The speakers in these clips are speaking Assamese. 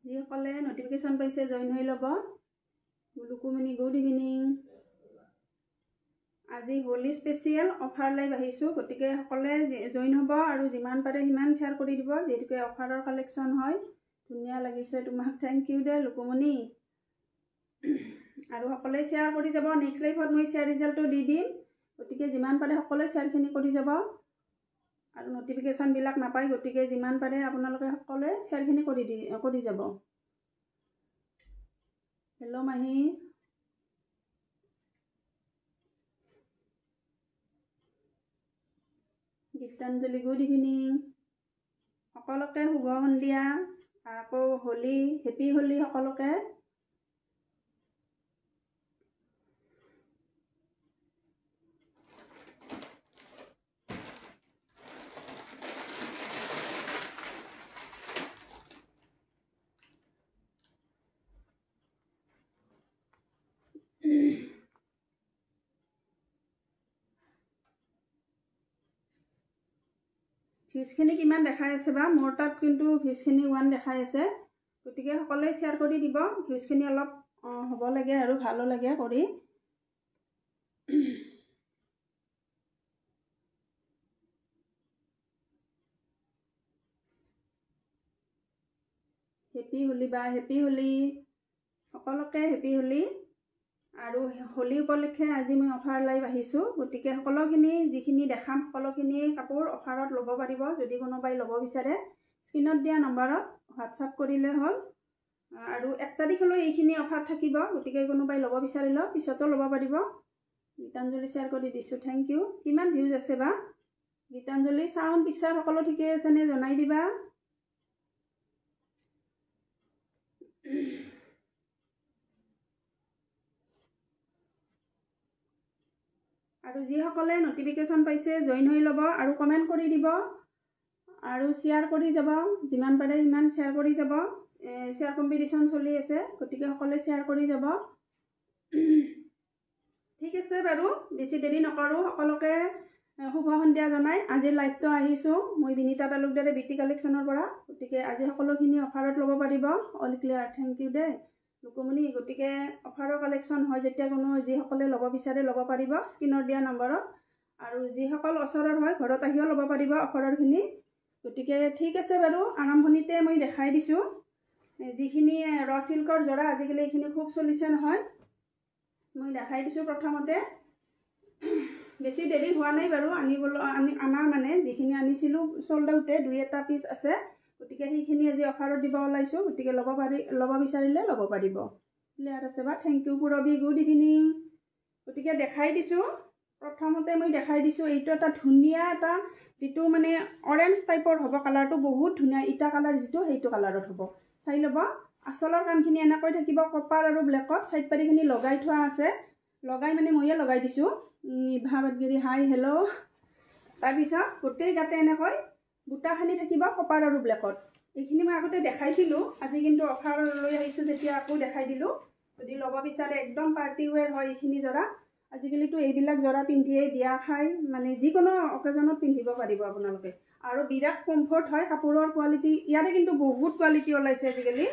যিসকলে নটিফিকেশ্যন পাইছে জইন হৈ ল'ব। Lukumoni good evening. আজি হোলি স্পেচিয়েল অফাৰ লাইভ আহিছোঁ, গতিকে সকলে জইন হ'ব আৰু যিমান পাৰে সিমান শ্বেয়াৰ কৰি দিব, যিহেতুকে অফাৰৰ কালেকশ্যন হয়। ধুনীয়া লাগিছে তোমাক, থেংক ইউ দে লুকুমণি। আৰু সকলোৱে শ্বেয়াৰ কৰি যাব। নেক্সট লাইভত মই শ্বেয়াৰ ৰিজাল্টটো দি দিম, গতিকে যিমান পাৰে সকলোৱে শ্বেয়াৰখিনি কৰি যাব। আৰু নটিফিকেশ্যনবিলাক নাপায়, গতিকে যিমান পাৰে আপোনালোকে সকলোৱে শ্বেয়াৰখিনি কৰি যাব। হেল্ল' মাহী। Gitanjali good evening. সকলোকে শুভ সন্ধিয়া, আকৌ হোলি, হেপী হোলি সকলোকে। ভিউজখিনি কিমান দেখাই আছে বা? মোৰ তাত কিন্তু ভিউজখিনি 1 দেখাই আছে, গতিকে সকলোৱে শ্বেয়াৰ কৰি দিব। ভিউজখিনি অলপ হ'ব লাগে আৰু ভালো লাগে কৰি। হেপী হোলি বা, হেপী হোলি সকলোকে, হেপী হোলি। আৰু হোলী উপলক্ষে আজি মই অফাৰ লাইভ আহিছোঁ, গতিকে সকলোখিনি যিখিনি দেখাম সকলোখিনি কাপোৰ অফাৰত ল'ব পাৰিব। যদি কোনোবাই ল'ব বিচাৰে স্ক্ৰীণত দিয়া নম্বৰত হোৱাটছআপ কৰিলে হ'ল। আৰু 1 তাৰিখলৈ এইখিনি অফাৰ থাকিব, গতিকে কোনোবাই ল'ব বিচাৰিলেও পিছতো ল'ব পাৰিব। গীতাঞ্জলি শ্বেয়াৰ কৰি দিছোঁ, থেংক ইউ। কিমান ভিউজ আছে বা? গীতাঞ্জলি চাউণ্ড পিকচাৰ সকলো ঠিকে আছেনে জনাই দিবা। আৰু যিসকলে নটিফিকেশ্যন পাইছে জইন হৈ ল'ব আৰু কমেণ্ট কৰি দিব আৰু শ্বেয়াৰ কৰি যাব। যিমান পাৰে সিমান শ্বেয়াৰ কৰি যাব। শ্বেয়াৰ কম্পিটিশ্যন চলি আছে, গতিকে সকলোৱে শ্বেয়াৰ কৰি যাব। ঠিক আছে বাৰু, বেছি দেৰি নকৰোঁ। সকলোকে শুভ সন্ধিয়া জনাই আজিৰ লাইভটো আহিছোঁ মই বিনীতা তালুকদাৰে বিটি কালেকশ্যনৰ পৰা। গতিকে আজি সকলোখিনি অফাৰত ল'ব পাৰিব। অল ক্লিয়াৰ, থেংক ইউ দে লুকুমণি। গতিকে অফাৰৰ কালেকশ্যন হয় যেতিয়া যিসকলে ল'ব বিচাৰে ল'ব পাৰিব স্ক্ৰীণত দিয়া নম্বৰত। আৰু যিসকল ওচৰৰ হয় ঘৰত আহিও ল'ব পাৰিব অফাৰৰখিনি। গতিকে ঠিক আছে বাৰু, আৰম্ভণিতে মই দেখাই দিছোঁ যিখিনি ৰ চিল্কৰ যোৰা। আজিকালি এইখিনি খুব চলিছে নহয়, মই দেখাই দিছোঁ প্ৰথমতে। বেছি দেৰি হোৱা নাই বাৰু আনাৰ, মানে যিখিনি আনিছিলোঁ চল্ড আউটে, 2-এটা পিচ আছে। গতিকে সেইখিনি আজি অফাৰত দিব ওলাইছোঁ, গতিকে ল'ব বিচাৰিলে ল'ব পাৰিব। ক্লিয়াৰ আছে বা? Thank U Purabi, good evening. গতিকে দেখাই দিছোঁ, প্ৰথমতে মই দেখাই দিছোঁ এইটো এটা ধুনীয়া এটা যিটো মানে অৰেঞ্জ টাইপৰ হ'ব কালাৰটো, বহুত ধুনীয়া। ইটা কালাৰ যিটো সেইটো কালাৰত হ'ব, চাই ল'ব। আচলৰ কামখিনি এনেকৈ থাকিব, কপাৰ আৰু ব্লেকত চাইড পাৰিখিনি লগাই থোৱা আছে। লগাই মানে ময়ে লগাই দিছোঁ। নিভা বাদগিৰি হাই হেল্ল'। তাৰপিছত গোটেই গাতে এনেকৈ বুটাখানি থাকিব কপাৰ আৰু ব্লেকত। এইখিনি মই আগতে দেখাইছিলোঁ, আজি কিন্তু অফাৰ লৈ আহিছোঁ যেতিয়া আকৌ দেখাই দিলোঁ। যদি ল'ব বিচাৰে একদম পাৰ্টি ৱেৰ হয় এইখিনি যোৰা। আজিকালিতো এইবিলাক যোৰা পিন্ধিয়ে বিয়া খাই, মানে যিকোনো অকেজনত পিন্ধিব পাৰিব আপোনালোকে। আৰু বিৰাট কমফৰ্ট হয় কাপোৰৰ কোৱালিটি। ইয়াৰে কিন্তু বহুত কোৱালিটি ওলাইছে আজিকালি,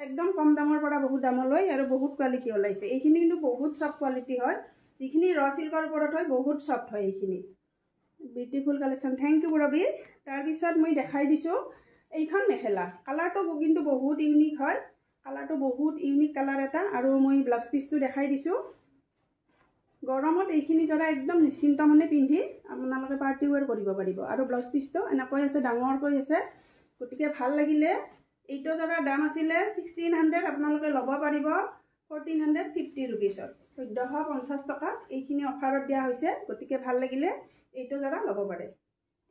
একদম কম দামৰ পৰা বহুত দামলৈ আৰু বহুত কোৱালিটি ওলাইছে। এইখিনি কিন্তু বহুত চফ্ট কোৱালিটি হয়, যিখিনি ৰ চিল্কৰ ওপৰত হয় বহুত চফ্ট হয় এইখিনি। Beautiful collection, thank you Rabi. তাৰপিছত মই দেখাই দিছোঁ এইখন মেখেলা। কালাৰটো কিন্তু বহুত ইউনিক হয়, কালাৰটো বহুত ইউনিক কালাৰ এটা। আৰু মই ব্লাউজ পিচটো দেখাই দিছোঁ। গৰমত এইখিনি যোৰা একদম নিশ্চিন্ত মনে পিন্ধি আপোনালোকে পাৰ্টি ৱেৰ কৰিব পাৰিব। আৰু ব্লাউজ পিচটো এনেকৈ আছে, ডাঙৰকৈ আছে। গতিকে ভাল লাগিলে। এইটো যোৰাৰ দাম আছিলে 1600, আপোনালোকে ল'ব পাৰিব 1450 ৰুপিছত, 1450 টকাত এইখিনি অফাৰত দিয়া হৈছে। গতিকে ভাল লাগিলে এইটো যোৰা ল'ব পাৰে।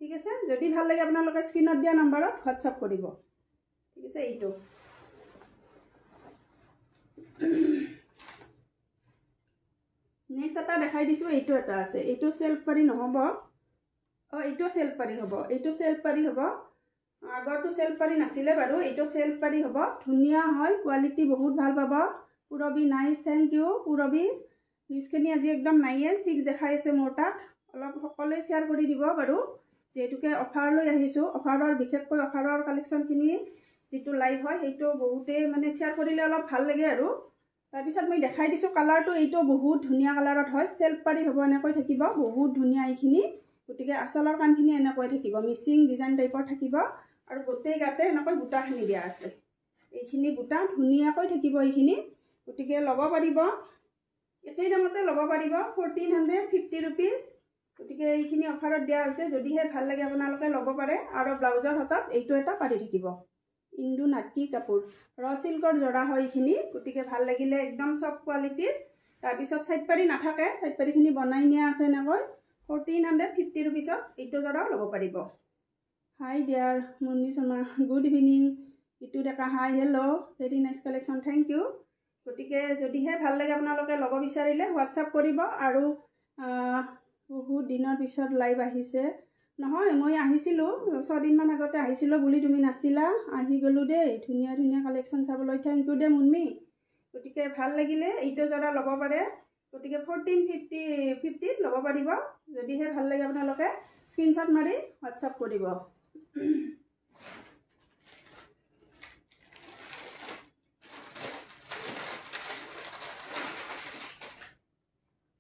ঠিক আছে, যদি ভাল লাগে আপোনালোকে স্ক্ৰীণত দিয়া নম্বৰত হোৱাটছআপ কৰিব। ঠিক আছে, এইটো নেক্সট এটা দেখাই দিছোঁ। এইটো এটা আছে, এইটো চেল্ফ পাৰি নহ'ব। এইটো চেল্ফ পাৰি হ'ব, এইটো চেল্ফ পাৰি হ'ব। আগৰটো চেল্ফ পাৰি নাছিলে বাৰু, এইটো চেল্ফ পাৰি হ'ব। ধুনীয়া হয়, কোৱালিটি বহুত ভাল পাব। Purabi nice, thank U Purabi. ভিউজখিনি আজি একদম নাইয়ে, 6 দেখাই আছে মোৰ তাত। অলপ সকলোৱে শ্বেয়াৰ কৰি দিব বাৰু, যিহেতুকে অফাৰ লৈ আহিছোঁ। অফাৰৰ বিশেষকৈ অফাৰৰ কালেকশ্যনখিনি যিটো লাইভ হয় সেইটো বহুতেই মানে শ্বেয়াৰ কৰিলে অলপ ভাল লাগে আৰু তাৰপিছত মই দেখাই দিছোঁ কালাৰটো এইটো বহুত ধুনীয়া কালাৰত হয় চেল্ফ পাৰি হ'ব এনেকৈ থাকিব বহুত ধুনীয়া এইখিনি গতিকে আচলৰ কামখিনি এনেকৈ থাকিব মিচিং ডিজাইন টাইপৰ থাকিব আৰু গোটেই গাতে এনেকৈ বুটাখিনি দিয়া আছে এইখিনি বুটা ধুনীয়াকৈ থাকিব এইখিনি গতিকে ল'ব পাৰিব একেই দামতে ল'ব পাৰিব 1450 rupees গতিকে এইখিনি অফাৰত দিয়া হৈছে যদিহে ভাল লাগে আপোনালোকে ল'ব পাৰে আৰু ব্লাউজৰ হাতত এইটো এটা পাৰি থাকিব ইন্দু নাটকি কাপোৰ ৰ সিল্কৰ জৰা হয় এইখিনি গতিকে ভাল লাগিলে একদম সফট কোৱালিটিৰ তাৰপিছত সাইড পাৰি নাথাকে সাইড পাৰিখিনি বনাই নিয়া আছে এনেকৈ 1450 rupeesত এইটো জৰাও ল'ব পাৰিব hi dear Munni Sharma good evening Itu Deka hi hello' very nice collection thank you গতিকে যদিহে ভাল লাগে আপোনালোকে ল'ব বিচাৰিলে হোৱাটছআপ কৰিব আৰু বহুত দিনৰ পিছত লাইভ আহিছে নহয় মই আহিছিলোঁ 6 দিনমান আগতে আহিছিলোঁ বুলি তুমি নাছিলা আহি গ'লোঁ দেই ধুনীয়া ধুনীয়া কালেকশ্যন চাবলৈ থেংক ইউ দে মুন্মি গতিকে ভাল লাগিলে এইটো জৰা ল'ব পাৰে গতিকে 1450 ল'ব পাৰিব যদিহে ভাল লাগে আপোনালোকে স্ক্ৰীনশ্বট মাৰি হোৱাটছআপ কৰিব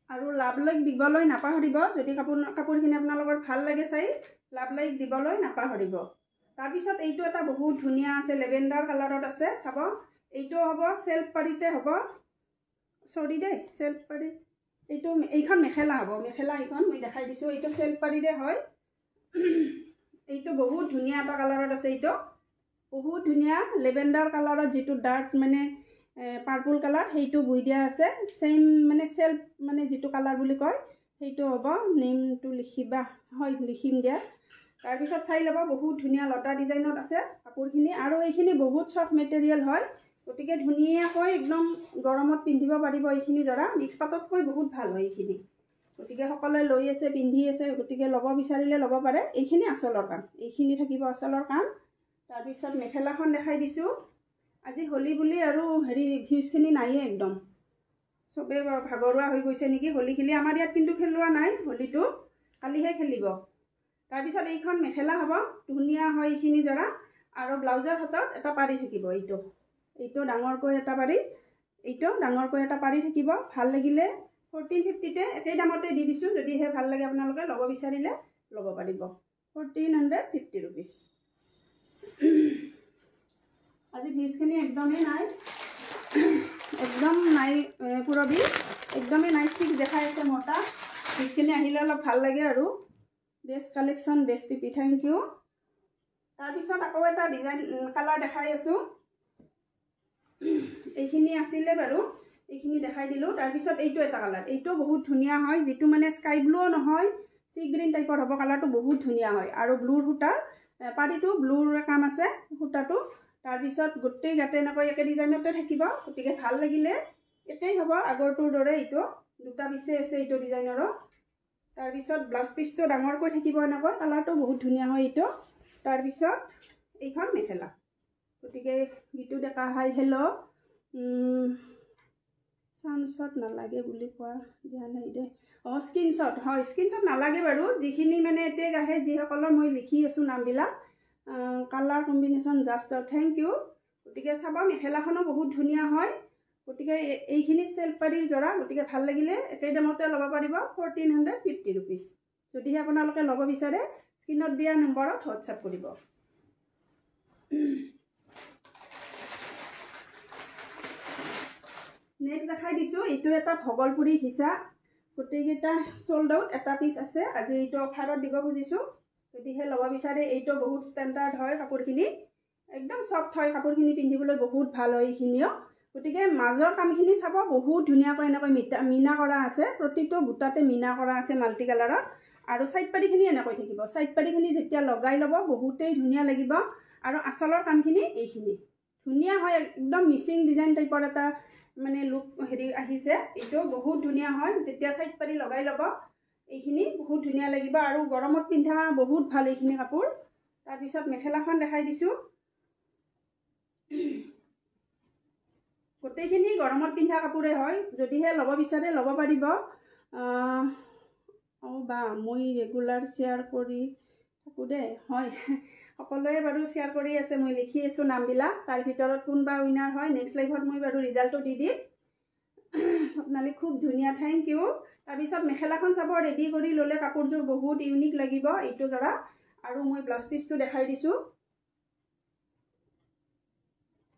আৰু লাভ লাইক দিবলৈ নাপাহৰিব যদি কাপোৰখিনি আপোনালোকৰ ভাল লাগে চাই লাভ লাইক দিবলৈ নাপাহৰিব তাৰপিছত এইটো এটা বহুত ধুনীয়া আছে লেভেণ্ডাৰ কালাৰত আছে চাব এইটো হ'ব সেলফ পাৰিতে হ'ব সৰি দেই সেলফ পাৰি এইটো এইখন মেখেলা হ'ব মেখেলা এইখন মই দেখাই দিছোঁ এইটো সেলফ পাৰিতে হয় এইটো বহুত ধুনীয়া এটা কালাৰত আছে এইটো বহুত ধুনীয়া লেভেণ্ডাৰ কালাৰত যিটো ডাৰ্ক মানে পাৰ্পল কালাৰ সেইটো বুই দিয়া আছে সেম মানে সেলফ মানে যিটো কালাৰ বুলি কয় সেইটো হ'ব নেমটো লিখিবা হয় লিখিম দিয়া তাৰপিছত চাই ল'ব বহুত ধুনীয়া লতা ডিজাইনত আছে কাপোৰখিনি আৰু এইখিনি বহুত সফট মেটেৰিয়েল হয় গতিকে ধুনীয়াকৈ একদম গৰমত পিন্ধিব পাৰিব এইখিনি জৰা মিক্স পাটতকৈ বহুত ভাল হয় এইখিনি গতিকে সকলোৱে লৈ আছে পিন্ধি আছে গতিকে ল'ব বিচাৰিলে ল'ব পাৰে এইখিনি আচলৰ কাম এইখিনি থাকিব আচলৰ কাম তাৰপিছত মেখেলাখন দেখাই দিছোঁ আজি হোলি বুলি আৰু হেৰি ভিউজখিনি নাইয়ে একদম চবে ভাগৰুৱা হৈ গৈছে নেকি হোলি খেলি আমাৰ ইয়াত কিন্তু খেলোৱা নাই হোলিটো কালিহে খেলিব তাৰপিছত এইখন মেখেলা হ'ব ধুনীয়া হয় এইখিনি জৰা আৰু ব্লাউজৰ হাতত এটা পাৰি থাকিব এইটো ডাঙৰকৈ এটা পাৰি এইটো ডাঙৰকৈ এটা পাৰি থাকিব ভাল লাগিলে 1450তে একেই দামতে দি দিছোঁ যদিহে ভাল লাগে আপোনালোকে ল'ব বিচাৰিলে ল'ব পাৰিব 1450 rupees আজি ভিউজখিনি একদমেই নাই একদম নাই পুৰবি একদমেই নাই ঠিক দেখাই আছে মোটা ভিউজখিনি আহিলে অলপ ভাল লাগে আৰু best collection best PP thank you তাৰপিছত আকৌ এটা ডিজাইন কালাৰ দেখাই আছোঁ এইখিনি আছিলে বাৰু এইখিনি দেখাই দিলোঁ তাৰপিছত এইটো এটা কালাৰ এইটো বহুত ধুনীয়া হয় যিটো মানে স্কাই ব্লুও নহয় সি গ্ৰীণ টাইপৰ হ'ব কালাৰটো বহুত ধুনীয়া হয় আৰু ব্লুৰ সূতাৰ পাৰিটো ব্লুৰ কাম আছে সূতাটো তাৰপিছত গোটেই গাতে এনেকৈ একে ডিজাইনতে থাকিব গতিকে ভাল লাগিলে একেই হ'ব আগৰটোৰ দৰে এইটো দুটা পিছে আছে এইটো ডিজাইনৰো তাৰপিছত ব্লাউজ পিচটো ডাঙৰকৈ থাকিব এনেকৈ কালাৰটো বহুত ধুনীয়া হয় এইটো তাৰপিছত এইখন মেখেলা গতিকে গীতু ডেকা হাই হেল্ল' ছানশ্বট নালাগে বুলি কোৱা দিয়া নাই দে অঁ স্ক্ৰীনশ্বট হয় স্ক্ৰীনশ্বট নালাগে বাৰু যিখিনি মানে টেগ আহে যিসকলৰ মই লিখি আছোঁ নামবিলাক colour combination just thank you গতিকে চাব মেখেলাখনো বহুত ধুনীয়া হয় গতিকে এইখিনি সেলফ পাৰিৰ জৰা গতিকে ভাল লাগিলে একেই দামতে ল'ব পাৰিব 1450 rupees যদিহে আপোনালোকে ল'ব বিচাৰে স্ক্ৰীনত দিয়া নম্বৰত হোৱাটছআপ কৰিব নেক্সট দেখাই দিছোঁ এইটো এটা ভগলপুৰী হিচা গোটেইকেইটা চল্ড আউট এটা পিচ আছে আজি এইটো অফাৰত দিব খুজিছোঁ যদিহে ল'ব বিচাৰে এইটো বহুত ষ্টেণ্ডাৰ্ড হয় কাপোৰখিনি একদম সফ্ট হয় কাপোৰখিনি পিন্ধিবলৈ বহুত ভাল হয় এইখিনিও গতিকে মাজৰ কামখিনি চাব বহুত ধুনীয়াকৈ এনেকৈ মিনা কৰা আছে প্ৰতিটো বুটাতে মিনা কৰা আছে মাল্টি কালাৰত আৰু সাইড পাৰিখিনি এনেকৈ থাকিব সাইড পাৰিখিনি যেতিয়া লগাই ল'ব বহুতেই ধুনীয়া লাগিব আৰু আচলৰ কামখিনি এইখিনি ধুনীয়া হয় একদম মিচিং ডিজাইন টাইপৰ এটা মানে লুক হেৰি আহিছে এইটো বহুত ধুনীয়া হয় যেতিয়া সাইড পাৰি লগাই ল'ব এইখিনি বহুত ধুনীয়া লাগিব আৰু গৰমত পিন্ধা বহুত ভাল এইখিনি কাপোৰ তাৰপিছত মেখেলাখন দেখাই দিছোঁ গোটেইখিনি গৰমত পিন্ধা কাপোৰে হয় যদিহে ল'ব বিচাৰে ল'ব পাৰিব অঁ বা মই ৰেগুলাৰ শ্বেয়াৰ কৰি থাকোঁ দেই হয় সকলোৱে বাৰু শ্বেয়াৰ কৰি আছে, মই লিখি আছোঁ নামবিলাক, তাৰ ভিতৰত কোনবা উইনাৰ হয় নেক্সট লাইভত মই বাৰু ৰিজাল্টটো দি দিম। স্বপ্নালী খুব ধুনীয়া, থেংক ইউ। তাৰপিছত মেখেলাখন চাব, ৰেডি কৰি ল'লে কাপোৰযোৰ বহুত ইউনিক লাগিব এইটো জৰা। আৰু মই ব্লাউজ পিচটো দেখাই দিছোঁ।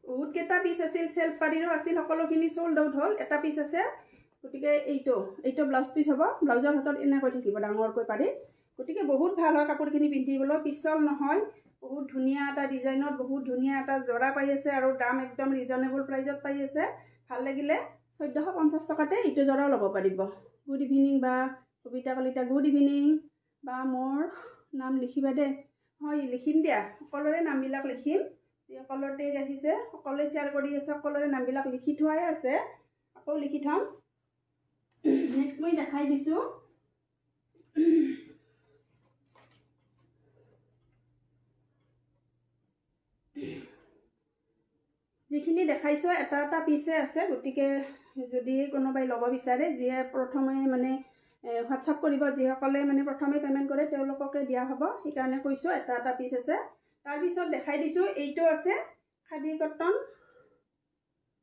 বহুতকেইটা পিচ আছিল, চেল্ফ পাৰীৰো আছিল, সকলোখিনি চল্ড আউট হ'ল, এটা পিচ আছে। গতিকে এইটো ব্লাউজ পিচ হ'ব, ব্লাউজৰ হাতত এনেকৈ থাকিব ডাঙৰকৈ পাৰি। গতিকে বহুত ভাল হয় কাপোৰখিনি পিন্ধিবলৈ, পিছল নহয়, বহুত ধুনীয়া এটা ডিজাইনত বহুত ধুনীয়া এটা জৰা পাই আছে আৰু দাম একদম ৰিজনেবল প্ৰাইজত পাই আছে। ভাল লাগিলে 1450 টকাতে এইটো জৰাও ল'ব পাৰিব। গুড ইভিনিং বা কবিতা কলিতা, গুড ইভিনিং বা মোৰ নাম লিখিবা দে। হয় লিখিম দিয়া, সকলোৰে নামবিলাক লিখিম। যিসকলৰ টেগ আহিছে সকলোৱে শ্বেয়াৰ কৰি আছে, সকলোৰে নামবিলাক লিখি থোৱাই আছে, আকৌ লিখি থ'ম। নেক্সট মই দেখাই দিছোঁ। যিখিনি দেখাইছোঁ এটা এটা পিচে আছে, গতিকে যদি কোনোবাই ল'ব বিচাৰে, যিয়ে প্ৰথমে মানে হোৱাটছআপ কৰিব, যিসকলে মানে প্ৰথমে পে'মেণ্ট কৰে তেওঁলোককে দিয়া হ'ব, সেইকাৰণে কৈছোঁ এটা এটা পিচ আছে। তাৰপিছত দেখাই দিছোঁ, এইটো আছে খাদী কটন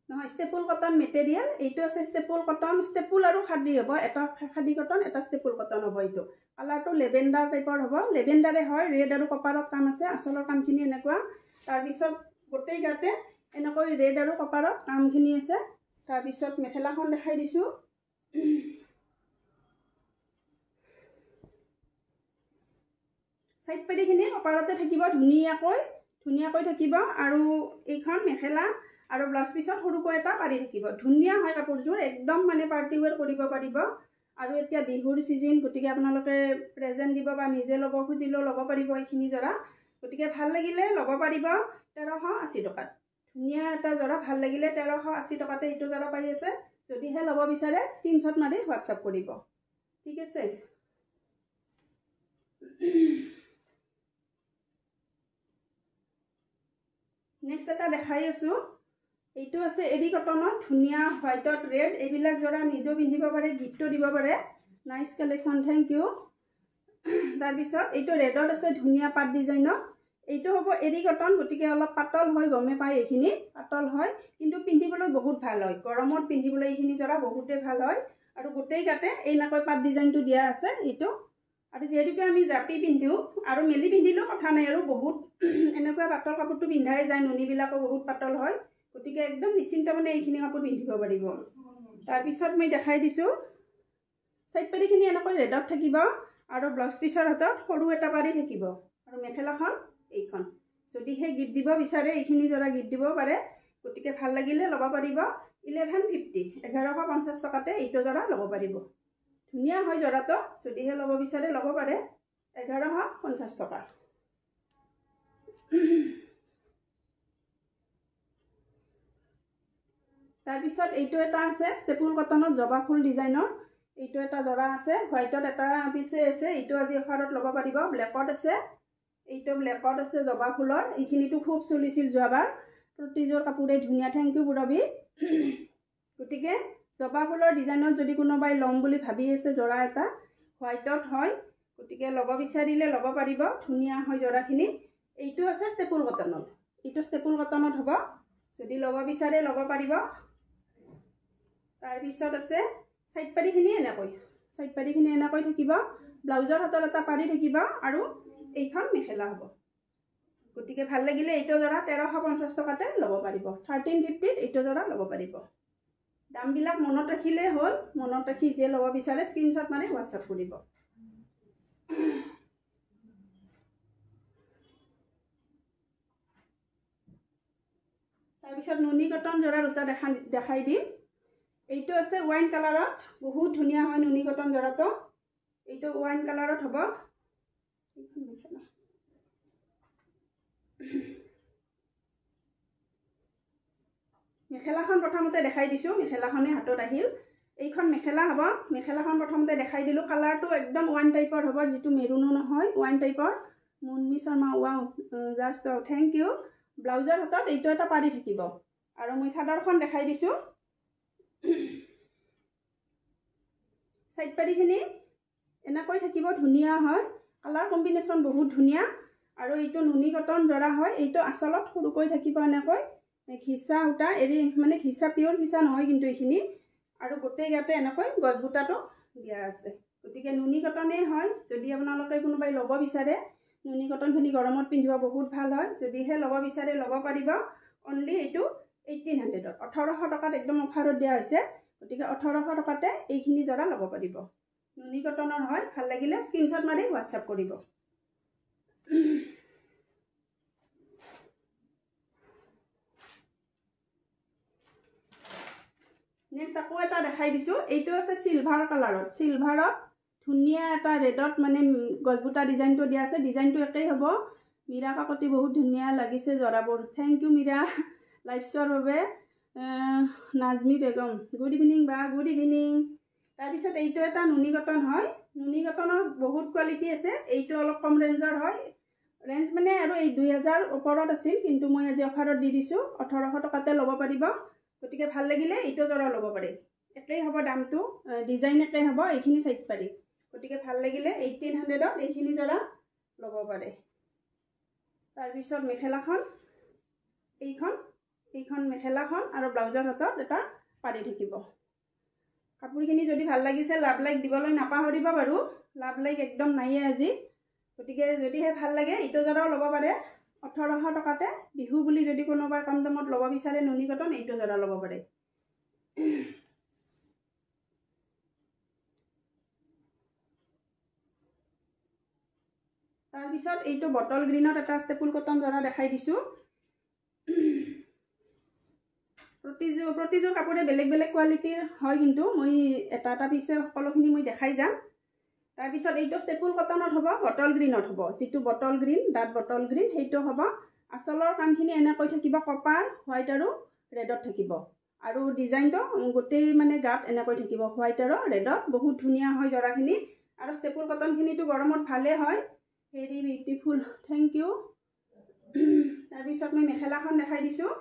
নহয়, ষ্টেপুল কটন মেটেৰিয়েল। এইটো আছে ষ্টেপুল কটন, ষ্টেপুল আৰু খাদী হ'ব, এটা খাদী কটন এটা ষ্টেপুল কটন হ'ব। এইটো কালাৰটো লেভেণ্ডাৰ টাইপৰ হ'ব, লেভেণ্ডাৰে হয়, ৰেড আৰু কপাৰত কাম আছে, আচলৰ কামখিনি এনেকুৱা। তাৰপিছত গোটেই গাতে এনেকৈ ৰেড আৰু কপাৰত কামখিনি আছে। তাৰপিছত মেখেলাখন দেখাই দিছোঁ। চাইড পাৰীখিনি কপাৰতে থাকিব, ধুনীয়াকৈ থাকিব। আৰু এইখন মেখেলা আৰু ব্লাউজ পিছত সৰুকৈ এটা পাৰি থাকিব, ধুনীয়া হয় কাপোৰযোৰ, একদম মানে পাৰ্টি ৱেৰ কৰিব পাৰিব। আৰু এতিয়া বিহুৰ ছিজন, গতিকে আপোনালোকে প্ৰেজেণ্ট দিব বা নিজে ল'ব খুজিলেও ল'ব পাৰিব এইখিনি জৰা। গতিকে ভাল লাগিলে ল'ব পাৰিব 1380 টকাত। ধুনীয়া এটা জৰা, ভাল লাগিলে 1380 টকাতে এইটো জৰা পাই আছে। যদিহে ল'ব বিচাৰে স্ক্ৰীনশ্বট মাৰি হোৱাটছআপ কৰিব, ঠিক আছে। নেক্সট এটা দেখাই আছোঁ, এইটো আছে এডি কটনত, ধুনীয়া হোৱাইটত ৰেড। এইবিলাক জৰা নিজেও পিন্ধিব পাৰে, গিফ্টো দিব পাৰে। Nice collection, thank you. তাৰপিছত এইটো ৰেডত আছে, ধুনীয়া পাত ডিজাইনত। এইটো হ'ব এডি কটন, গতিকে অলপ পাতল হয়, গমে পায় এইখিনি পাতল হয়, কিন্তু পিন্ধিবলৈ বহুত ভাল হয়। গৰমত পিন্ধিবলৈ এইখিনি জৰা বহুতেই ভাল হয়। আৰু গোটেই গাতে এনেকৈ পাত ডিজাইনটো দিয়া আছে এইটো। আৰু যিহেতুকে আমি জাপি পিন্ধোঁ আৰু মেলি পিন্ধিলেও কথা নাই, আৰু বহুত এনেকুৱা পাতল কাপোৰটো পিন্ধাই যায়, নুনিবিলাকো বহুত পাতল হয়, গতিকে একদম নিশ্চিন্ত মানে এইখিনি কাপোৰ পিন্ধিব পাৰিব। তাৰপিছত মই দেখাই দিছোঁ, চাইড পাৰীখিনি এনেকৈ ৰেডত থাকিব আৰু ব্লাউজ পিচৰ হাতত সৰু এটা পাৰি থাকিব। আৰু মেখেলাখন এইখন, যদিহে গিফ্ট দিব বিচাৰে এইখিনি জৰা গিফ্ট দিব পাৰে। গতিকে ভাল লাগিলে ল'ব পাৰিব। 1150, 1150 টকাতে এইটো জৰা ল'ব পাৰিব। ধুনীয়া হয় জৰাটো, যদিহে ল'ব বিচাৰে ল'ব পাৰে। 1150 টকা। তাৰপিছত এইটো এটা আছে ষ্টেপুল কটনত জবা ফুল ডিজাইনৰ, এইটো এটা জৰা আছে, হোৱাইটত এটা পিছে আছে। এইটো আজি অফাৰত ল'ব পাৰিব। ব্লেকত আছে, এইটো ব্লেকত আছে জবা ফুলৰ। এইখিনিতো খুব চলিছিল যোৱাবাৰ, প্ৰতিযোৰ কাপোৰে ধুনীয়া, থেংক ইউ পুৰবী। গতিকে জবা ফুলৰ ডিজাইনত যদি কোনোবাই ল'ম বুলি ভাবি আছে জৰা এটা, হোৱাইটত হয়, গতিকে ল'ব বিচাৰিলে ল'ব পাৰিব, ধুনীয়া হয় জৰাখিনি। এইটো আছে ষ্টেপুল কটনত, এইটো ষ্টেপুল কটনত হ'ব, যদি ল'ব বিচাৰে ল'ব পাৰিব। তাৰপিছত আছে চাইড পাৰীখিনি এনেকৈ থাকিব, ব্লাউজৰ হাতত এটা পাৰি থাকিব আৰু এইখন মেখেলা হ'ব। গতিকে ভাল লাগিলে এইটো জৰা 1350 টকাতে ল'ব পাৰিব। 1350ত এইটো জৰা ল'ব পাৰিব। দামবিলাক মনত ৰাখিলে হ'ল, মনত ৰাখি যে ল'ব বিচাৰে স্ক্ৰীনশ্বট মাৰি হোৱাটছআপ কৰিব। তাৰপিছত নুনি কটন জৰা দুটা দেখাই দিম। এইটো আছে ৱাইন কালাৰত, বহুত ধুনীয়া হয় নুনি কটন জৰাটো। এইটো ৱাইন কালাৰত হ'ব। মেখেলাখন প্ৰথমতে দেখাই দিছোঁ, মেখেলাখনে হাতত আহিল। এইখন মেখেলা হ'ব, মেখেলাখন প্ৰথমতে দেখাই দিলোঁ। কালাৰটো একদম ৱাইন টাইপৰ হ'ব, যিটো মেৰুনো নহয়, ৱাইন টাইপৰ। Munmi Sharma, wow, just wow, thank U. ব্লাউজৰ হাতত এইটো এটা পাৰি থাকিব। আৰু মই চাদৰখন দেখাই দিছোঁ। চাইড পাৰীখিনি এনেকৈ থাকিব, ধুনীয়া হয়, কালাৰ কম্বিনেশ্যন বহুত ধুনীয়া। আৰু এইটো নুনি কটন জৰা হয়। এইটো আচলত সৰুকৈ থাকিব এনেকৈ ঘিচা সূতা এৰি মানে ঘিচা পিয়ৰ ঘিচা নহয় কিন্তু এইখিনি আৰু গোটেই ইয়াতে এনেকৈ গছ বুটাটো দিয়া আছে। গতিকে নুনি কটনেই হয়। যদি আপোনালোকে কোনোবাই ল'ব বিচাৰে নুনি কটনখিনি গৰমত পিন্ধিব বহুত ভাল হয়। যদিহে ল'ব বিচাৰে ল'ব পাৰিব। অনলি এইটো 1800 1800 টকাত একদম অফাৰত দিয়া হৈছে। গতিকে 1800 টকাতে এইখিনি জৰা ল'ব পাৰিব। নুনি কটনৰ হয়। ভাল লাগিলে স্ক্ৰীনশ্বট মাৰি হোৱাটছআপ কৰিব। নেক্সট আকৌ এটা দেখাই দিছোঁ। এইটো আছে চিলভাৰ কালাৰত। চিলভাৰত ধুনীয়া এটা ৰেডত মানে গছবুটা ডিজাইনটো দিয়া আছে। ডিজাইনটো একেই হ'ব। মীৰা কাকতি বহুত ধুনীয়া লাগিছে জৰাবোৰ। থেংক ইউ মীৰা লাইভ চোৱাৰ বাবে। নাজমি বেগম গুড ইভিনিং বা গুড ইভিনিং। তাৰপিছত এইটো এটা নুনি কটন হয়। নুনি কটনৰ বহুত কোৱালিটি আছে। এইটো অলপ কম ৰেঞ্জৰ হয়। ৰেঞ্জ মানে আৰু এই 2000 ওপৰত আছিল কিন্তু মই আজি অফাৰত দি দিছোঁ 1800 টকাতে ল'ব পাৰিব। গতিকে ভাল লাগিলে এইটো জৰা ল'ব পাৰে। একেই হ'ব দামটো, ডিজাইন একেই হ'ব। এইখিনি চাইড পাৰি। গতিকে ভাল লাগিলে 1800ত এইখিনি জৰা ল'ব পাৰে। তাৰপিছত মেখেলাখন এইখন মেখেলাখন আৰু ব্লাউজৰ হাতত এটা পাৰি থাকিব। কাপোৰখিনি যদি ভাল লাগিছে লাভ লাইক দিবলৈ নাপাহৰিব বাৰু। লাভ লাইক একদম নাইয়ে আজি। গতিকে যদিহে ভাল লাগে এইটো জৰাও ল'ব পাৰে 1800 টকাতে। বিহু বুলি যদি কোনোবাই কম দামত ল'ব বিচাৰে নুনি কটন এইটো জৰা ল'ব পাৰে। তাৰপিছত এইটো বটল গ্ৰীণত এটা ষ্টেপুল কটন জৰা দেখাই দিছোঁ। প্ৰতিযোৰ কাপোৰে বেলেগ বেলেগ কোৱালিটিৰ হয় কিন্তু মই এটা এটা পিছে সকলোখিনি মই দেখাই যাম। তাৰপিছত এইটো ষ্টেপুল কটনত হ'ব, বটল গ্ৰীণত হ'ব। যিটো বটল গ্ৰীণ ডাঠ বটল গ্ৰীণ সেইটো হ'ব। আচলৰ কামখিনি এনেকৈ থাকিব কপাৰ হোৱাইট আৰু ৰেডত থাকিব আৰু ডিজাইনটো গোটেই মানে গাত এনেকৈ থাকিব হোৱাইট আৰু ৰেডত। বহুত ধুনীয়া হয় জৰাখিনি আৰু ষ্টেপুল কটনখিনিতো গৰমত ভালে হয়। Very beautiful thank you. তাৰপিছত মই মেখেলাখন দেখাই দিছোঁ।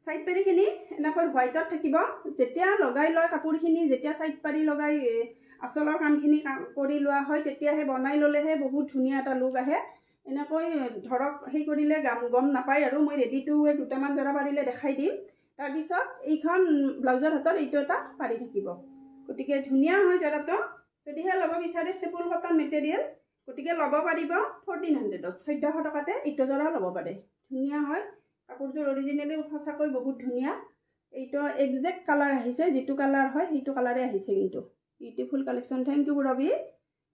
সাইড পাৰিখিনি এনেকৈ হোৱাইটত থাকিব। যেতিয়া লগাই লয় কাপোৰখিনি যেতিয়া সাইড পাৰি লগাই আচলৰ কামখিনি কৰি লোৱা হয় তেতিয়াহে বনাই ল'লেহে বহুত ধুনীয়া এটা লুক আহে। এনেকৈ ধৰক সেই কৰিলে গম নাপায় আৰু। মই ৰেডি টু ৱেৰ দুটামান জৰা পাৰিলে দেখাই দিম। তাৰপিছত এইখন ব্লাউজৰ হাতত এইটো এটা পাৰি থাকিব। গতিকে ধুনীয়া হয় জৰাটো। যদিহে ল'ব বিচাৰে ষ্টেপুল কটন মেটেৰিয়েল গতিকে ল'ব পাৰিব 1400ত 1400 টকাতে এইটো জৰা ল'ব পাৰে। ধুনীয়া হয় কাপোৰযোৰ। অৰিজিনেলি সঁচাকৈ বহুত ধুনীয়া। এইটো একজেক্ট কালাৰ আহিছে, যিটো কালাৰ হয় সেইটো কালাৰে আহিছে কিন্তু। Beautiful collection thank you Rabi.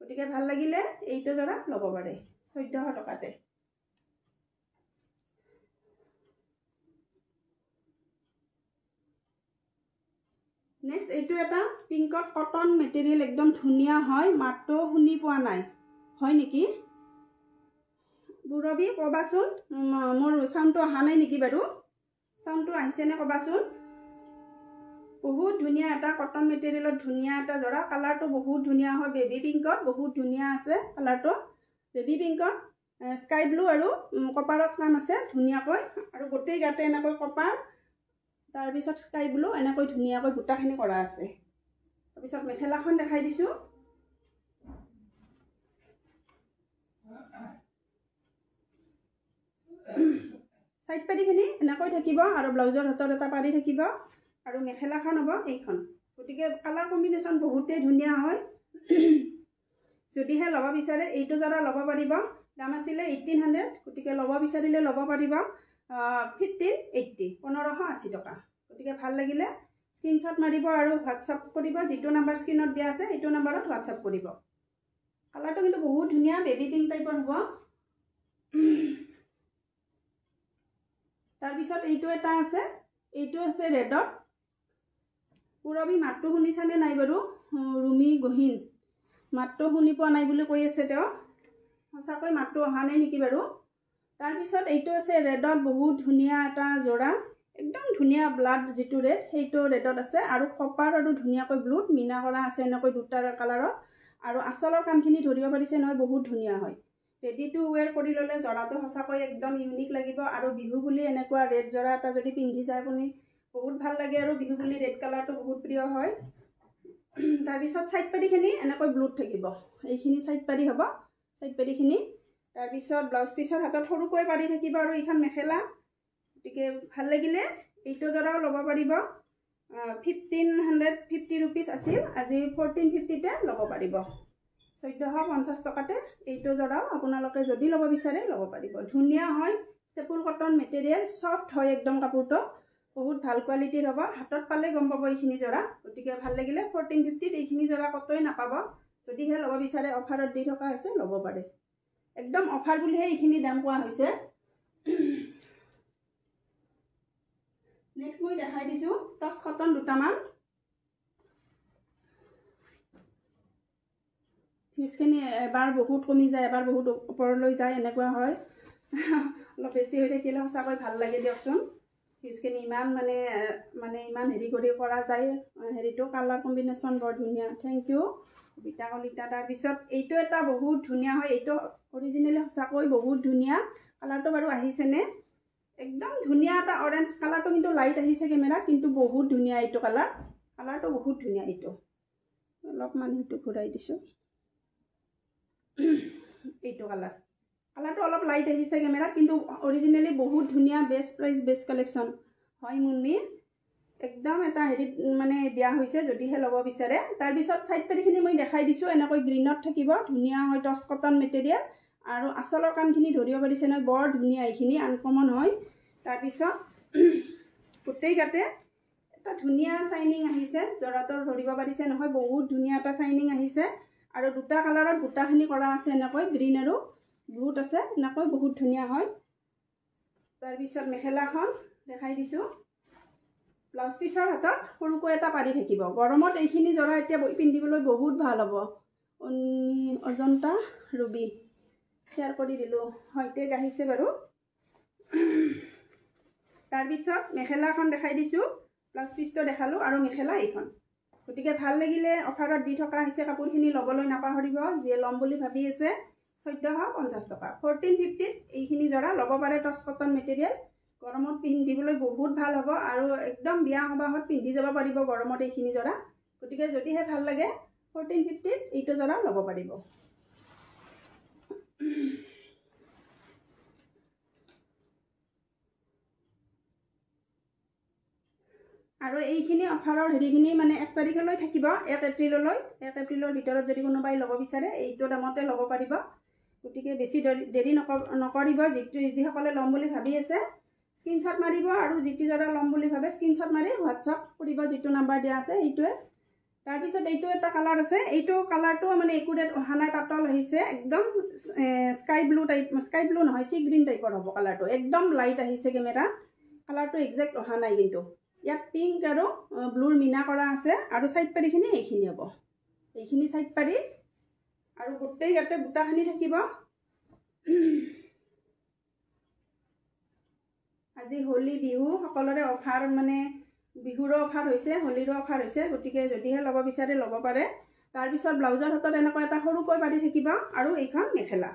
গতিকে ভাল লাগিলে এইটো জৰা ল'ব পাৰে 1400 টকাতে। নেক্সট এইটো এটা পিংকত কটন মেটেৰিয়েল একদম ধুনীয়া হয়। মাতটো শুনি পোৱা নাই হয় নেকি বুৰবি? ক'বাচোন মোৰ চাউণ্ডটো অহা নাই নেকি বাৰু? চাউণ্ডটো আহিছেনে ক'বাচোন? বহুত ধুনীয়া এটা কটন মেটেৰিয়েলত ধুনীয়া এটা জৰা। কালাৰটো বহুত ধুনীয়া হয়। বেবী পিংকত বহুত ধুনীয়া আছে কালাৰটো। বেবী পিংকত স্কাই ব্লু আৰু কপাৰত কাম আছে ধুনীয়াকৈ আৰু গোটেই গাতে এনেকৈ কপাৰ তাৰপিছত স্কাই ব্লু এনেকৈ ধুনীয়াকৈ বুটাখিনি কৰা আছে। তাৰপিছত মেখেলাখন দেখাই দিছোঁ। সাইড পাৰিখিনি এনেকৈ থাকিব আৰু ব্লাউজৰ হাতত এটা পাৰি থাকিব আৰু মেখেলাখন হ'ব এইখন। গতিকে কালাৰ কম্বিনেশ্যন বহুতেই ধুনীয়া হয়। যদিহে ল'ব বিচাৰে এইটো জৰা ল'ব পাৰিব। দাম আছিলে 1800। গতিকে ল'ব বিচাৰিলে ল'ব পাৰিব 1580 1580 টকা। গতিকে ভাল লাগিলে স্ক্ৰীনশ্বট মাৰিব আৰু হোৱাটছআপ কৰিব। যিটো নাম্বাৰ স্ক্ৰীনত দিয়া আছে সেইটো নাম্বাৰত হোৱাটছআপ কৰিব। কালাৰটো কিন্তু বহুত ধুনীয়া বেবী পিংক টাইপৰ হ'ব। তাৰপিছত এইটো এটা আছে, এইটো আছে ৰেডত। পুৰবী মাতটো শুনিছানে নাই বাৰু? ৰুমি গহীন মাতটো শুনি পোৱা নাই বুলি কৈ আছে তেওঁ। সঁচাকৈ মাতটো অহা নাই নেকি বাৰু? তাৰপিছত এইটো আছে ৰেডত বহুত ধুনীয়া এটা জোৰা। একদম ধুনীয়া ব্লাড যিটো ৰেড সেইটো ৰেডত আছে আৰু কপাৰ আৰু ধুনীয়াকৈ ব্লুত মিনা কৰা আছে এনেকৈ দুটা কালাৰত। আৰু আচলৰ কামখিনি ধৰিব পাৰিছে নহয় বহুত ধুনীয়া হয়। ৰেডি টু ৱেৰ কৰি ল'লে জৰাটো সঁচাকৈ একদম ইউনিক লাগিব। আৰু বিহু বুলি এনেকুৱা ৰেড জৰা এটা যদি পিন্ধি যায় আপুনি বহুত ভাল লাগে। আৰু বিহু বুলি ৰেড কালাৰটো বহুত প্ৰিয় হয়। তাৰপিছত সাইড পাৰিখিনি এনেকৈ ব্লুত থাকিব। এইখিনি সাইড পাৰি হ'ব সাইড পেৰিখিনি তাৰপিছত ব্লাউজ পিছৰ হাতত সৰুকৈ পাৰি থাকিব আৰু এইখন মেখেলা গতিকে ভাল লাগিলে এইটো জৰাও ল'ব পাৰিব 1550 रुपीस আছিল আজি 1450 তে ল'ব পাৰিব 1450 টকাতে এইটো জৰাও আপোনালোকে যদি ল'ব বিচাৰে ল'ব পাৰিব ধুনীয়া হয় ষ্টেপুল কটন মেটেৰিয়েল সফট হয় একদম কাপোৰটো বহুত ভাল কোৱালিটিৰ হ'ব হাতত পালে গম পাব এইখিনি জৰা গতিকে ভাল লাগিলে 1450 ত এইখিনি জৰা কতই নাপাব যদিহে ল'ব বিচাৰে অফাৰত দি থকা হৈছে ল'ব পাৰে একদম অফাৰ বুলিহে এইখিনি দাম কোৱা হৈছে নেক্সট মই দেখাই দিছো টচ কটন দুটামান ফিজখিনি এবাৰ বহুত কমি যায় এবাৰ বহুত ওপৰলৈ যায় এনেকুৱা হয় অলপ বেছি হৈ থাকিলে সঁচাকৈ ভাল লাগে দিয়কচোন ফিজখিনি ইমান মানে ইমান হেৰি কৰি কৰা যায় হেৰিটো কালাৰ কম্বিনেশ্যন বৰ ধুনীয়া থেংক ইউ বিটা কলিতা তাৰপিছত এইটো এটা বহুত ধুনীয়া হয় এইটো অৰিজিনেলি সঁচাকৈ বহুত ধুনীয়া কালাৰটো বাৰু আহিছেনে একদম ধুনীয়া এটা অৰেঞ্জ কালাৰটো কিন্তু লাইট আহিছে কেমেৰাত কিন্তু বহুত ধুনীয়া এইটো কালাৰটো বহুত ধুনীয়া এইটো অলপমান এইটো ঘূৰাই দিছোঁ এইটো কালাৰটো অলপ লাইট আহিছে কেমেৰাত কিন্তু অৰিজিনেলি বহুত ধুনীয়া বেষ্ট প্ৰাইস বেষ্ট কালেকশ্যন হয় মুন্মি একদম এটা হেৰি মানে দিয়া হৈছে যদিহে ল'ব বিচাৰে তাৰপিছত সাইড পেৰিখিনি মই দেখাই দিছোঁ এনেকৈ গ্ৰীনত থাকিব ধুনীয়া হয় টচ কটন মেটেৰিয়েল আৰু আচলৰ কামখিনি ধৰিব পাৰিছে নহয় বৰ ধুনীয়া এইখিনি আনকমন হয় তাৰপিছত গোটেই গাতে এটা ধুনীয়া শাইনিং আহিছে জৰাটোৰ ধৰিব পাৰিছে নহয় বহুত ধুনীয়া এটা শাইনিং আহিছে আৰু দুটা কালাৰত গোটাখিনি কৰা আছে এনেকৈ গ্ৰীন আৰু ব্লুত আছে এনেকৈ বহুত ধুনীয়া হয় তাৰপিছত মেখেলাখন দেখাই দিছোঁ ব্লাউজ পিছৰ হাতত সৰুকৈ এটা পাৰি থাকিব গৰমত এইখিনি জৰা এতিয়া পিন্ধিবলৈ বহুত ভাল হ'ব অজন্তা ৰুবি শ্বেয়াৰ কৰি দিলোঁ হয়তে আহিছে বাৰু তাৰপিছত মেখেলাখন দেখাই দিছোঁ ব্লাউজ পিছটো দেখালোঁ আৰু মেখেলা এইখন গতিকে ভাল লাগিলে অফাৰত দি থকা হৈছে কাপোৰখিনি ল'বলৈ নাপাহৰিব যিয়ে ল'ম বুলি ভাবি আছে 1450 টকা 1450 ত এইখিনি জৰা ল'ব পাৰে টচ কটন মেটেৰিয়েল গৰমত পিন্ধিবলৈ বহুত ভাল হ'ব আৰু একদম বিয়া সবাহত পিন্ধি যাব পাৰিব গৰমত এইখিনি জৰা গতিকে যদিহে ভাল লাগে 1450 ত এইটো জৰা ল'ব পাৰিব আৰু এইখিনি অফাৰৰ হেৰিখিনি মানে 1 তাৰিখলৈ থাকিব 1 এপ্ৰিললৈ 1 এপ্ৰিলৰ ভিতৰত যদি কোনোবাই ল'ব বিচাৰে এইটো দামতে ল'ব পাৰিব গতিকে বেছি দেৰি নকৰিব যিসকলে ল'ম বুলি ভাবি আছে স্ক্ৰীনশ্বট মাৰিব আৰু যিটো জৰা ল'ম বুলি ভাবে স্ক্ৰীনশ্বট মাৰি হোৱাটছআপ কৰিব যিটো নাম্বাৰ দিয়া আছে এইটোৱে তাৰপিছত এইটো এটা কালাৰ আছে এইটো কালাৰটো মানে একুৰেট অহা নাই পাতল আহিছে একদম স্কাই ব্লু নহয় সি গ্ৰীণ টাইপৰ হ'ব কালাৰটো একদম লাইট আহিছে কেমেৰা কালাৰটো একজেক্ট অহা নাই কিন্তু ইয়াত পিংক আৰু ব্লুৰ মিনা কৰা আছে আৰু সাইড পাৰিখিনি এইখিনি হ'ব এইখিনি সাইড পাৰি আৰু গোটেই ইয়াতে বুটাখিনি থাকিব আজি হোলি বিহু সকলোৰে অফাৰ মানে বিহুৰো অফাৰ হৈছে হোলিৰো অফাৰ হৈছে গতিকে যদিহে ল'ব বিচাৰে ল'ব পাৰে তাৰপিছত ব্লাউজৰ হাতত এনেকুৱা এটা সৰুকৈ পাৰি থাকিব আৰু এইখন মেখেলা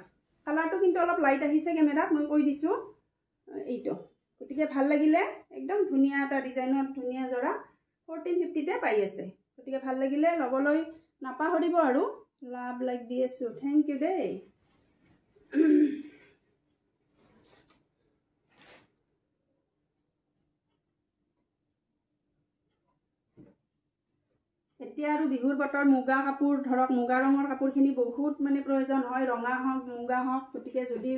কালাৰটো কিন্তু অলপ লাইট আহিছে কেমেৰাত মই কৈ দিছোঁ এইটো গতিকে ভাল লাগিলে একদম ধুনীয়া এটা ডিজাইনত ধুনীয়া জৰা 1450 তে পাই আছে গতিকে ভাল লাগিলে ল'বলৈ নাপাহৰিব আৰু লাভ লাইক দি আছোঁ থেংক ইউ দেই এতিয়া আৰু বিহুৰ বতৰ মুগা কাপোৰ ধৰক মুগা ৰঙৰ কাপোৰখিনি বহুত মানে প্ৰয়োজন হয় ৰঙা হওক মুগা হওক গতিকে যদি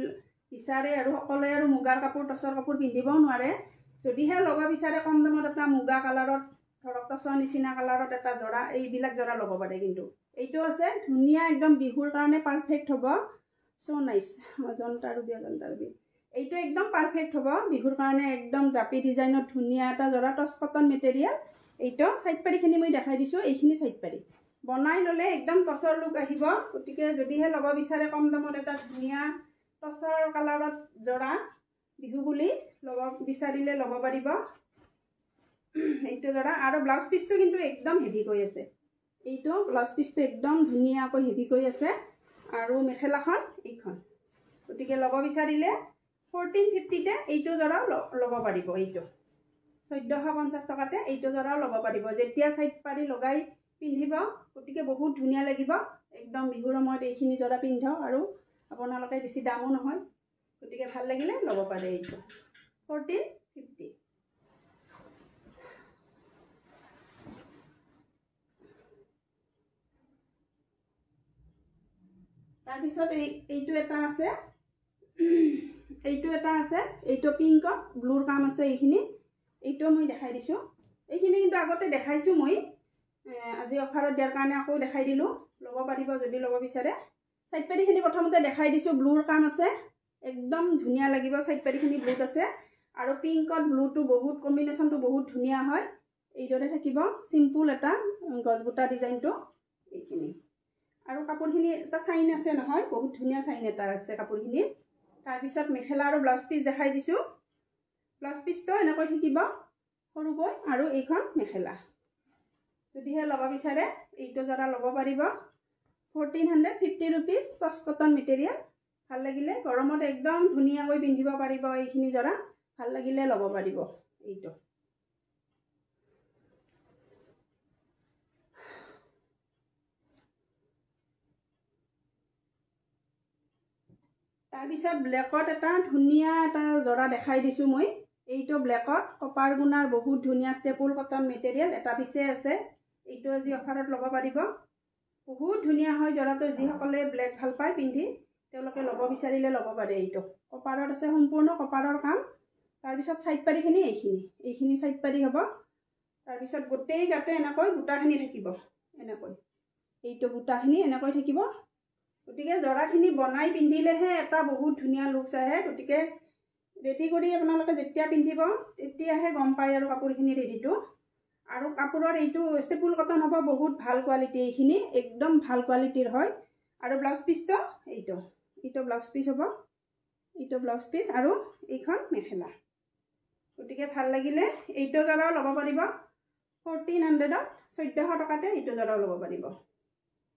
বিচাৰে আৰু সকলোৱে আৰু মুগাৰ কাপোৰ টচৰ কাপোৰ পিন্ধিবও নোৱাৰে যদিহে ল'ব বিচাৰে কম দামত এটা মুগা কালাৰত ধৰক টচৰ নিচিনা কালাৰত এটা জৰা এইবিলাক জৰা ল'ব পাৰে কিন্তু এইটো আছে ধুনীয়া একদম বিহুৰ কাৰণে পাৰফেক্ট হ'ব সো নাইস অজন্তা ৰুবি এইটো একদম পাৰফেক্ট হ'ব বিহুৰ কাৰণে একদম জাপি ডিজাইনত ধুনীয়া এটা জৰা টচ কটন মেটেৰিয়েল এইটো সাইড পাৰিখিনি মই দেখাই দিছোঁ এইখিনি সাইড পাৰি বনাই ল'লে একদম টচৰ লুক আহিব গতিকে যদিহে ল'ব বিচাৰে কম দামত এটা ধুনীয়া টচৰ কালাৰত জৰা বিহু বুলি ল'ব বিচাৰিলে ল'ব পাৰিব এইটো জৰা আৰু ব্লাউজ পিচটো কিন্তু একদম হেভি কৈ আছে এইটো ব্লাউজ পিচটো একদম ধুনীয়াকৈ হেভি কৈ আছে আৰু মেখেলাখন এইখন গতিকে ল'ব বিচাৰিলে 1450 তে এইটো জৰাও ল'ব পাৰিব এইটো 1450 টকাতে এইটো জৰাও ল'ব পাৰিব যেতিয়া সাইড পাৰি লগাই পিন্ধিব গতিকে বহুত ধুনীয়া লাগিব একদম বিহুৰ সময়ত এইখিনি জৰা পিন্ধক আৰু আপোনালোকে বেছি দামো নহয়, গতিকে ভাল লাগিলে ল'ব পাৰে। এইটো 1450। তাৰপিছত এইটো এটা আছে, এইটো পিংকত ব্লুৰ কাম আছে। এইটো মই দেখাই দিছোঁ। এইখিনি কিন্তু আগতে দেখাইছোঁ মই, আজি অফাৰত দিয়াৰ কাৰণে আকৌ দেখাই দিলোঁ, ল'ব পাৰিব যদি ল'ব বিচাৰে। সাইড পাৰিখিনি প্ৰথমতে দেখাই দিছোঁ, ব্লুৰ কাম আছে, একদম ধুনীয়া লাগিব। সাইড পাৰিখিনি ব্লুত আছে আৰু পিংকত ব্লুটো বহুত কম্বিনেশ্যনটো বহুত ধুনীয়া হয়। এইদৰে থাকিব চিম্পুল এটা গছবুটা ডিজাইনটো। এইখিনি আৰু কাপোৰখিনি এটা চাইন আছে নহয়, বহুত ধুনীয়া চাইন এটা আছে কাপোৰখিনিৰ। তাৰপিছত মেখেলা আৰু ব্লাউজ পিচ দেখাই দিছোঁ। ব্লাউজ পিচটো এনেকৈ থাকিব সৰুকৈ, আৰু এইখন মেখেলা। যদিহে ল'ব বিচাৰে এইটো জৰা ল'ব পাৰিব। 1450 rupees, টচ কটন মেটেৰিয়েল। ভাল লাগিলে গৰমত একদম ধুনীয়াকৈ পিন্ধিব পাৰিব। এইখিনি জৰা ভাল লাগিলে ল'ব পাৰিব। এইটো তাৰপিছত ব্লেকত এটা ধুনীয়া এটা জৰা দেখাই দিছোঁ মই। এইটো ব্লেকত কপাৰ গুণাৰ বহুত ধুনীয়া ষ্টেপুল কটন মেটেৰিয়েল এটা পিছে আছে। এইটো আজি অফাৰত ল'ব পাৰিব। বহুত ধুনীয়া হয় জৰাটো। যিসকলে ব্লেক ভাল পায় পিন্ধি তেওঁলোকে ল'ব বিচাৰিলে ল'ব পাৰে। এইটো কপাৰত আছে, সম্পূৰ্ণ কপাৰৰ কাম। তাৰপিছত সাইড পাৰিখিনি এইখিনি সাইড পাৰি হ'ব। তাৰপিছত গোটেই গাতে এনেকৈ বুটাখিনি থাকিব, এনেকৈ এইটো বুটাখিনি এনেকৈ থাকিব। গতিকে জৰাখিনি বনাই পিন্ধিলেহে এটা বহুত ধুনীয়া লুকছ আহে। গতিকে ৰেডি কৰি আপোনালোকে যেতিয়া পিন্ধিব তেতিয়াহে গম পায় আৰু কাপোৰখিনি ৰেডিটো। আৰু কাপোৰৰ এইটো ষ্টেপুল কটন হ'ব, বহুত ভাল কোৱালিটি। এইখিনি একদম ভাল কোৱালিটিৰ হয়। আৰু ব্লাউজ পিচটো এইটো ব্লাউজ পিচ হ'ব। এইটো ব্লাউজ পিচ আৰু এইখন মেখেলা। গতিকে ভাল লাগিলে এইটো জৰাও ল'ব পাৰিব। 1400ত 1400 টকাতে এইটো জৰাও ল'ব পাৰিব।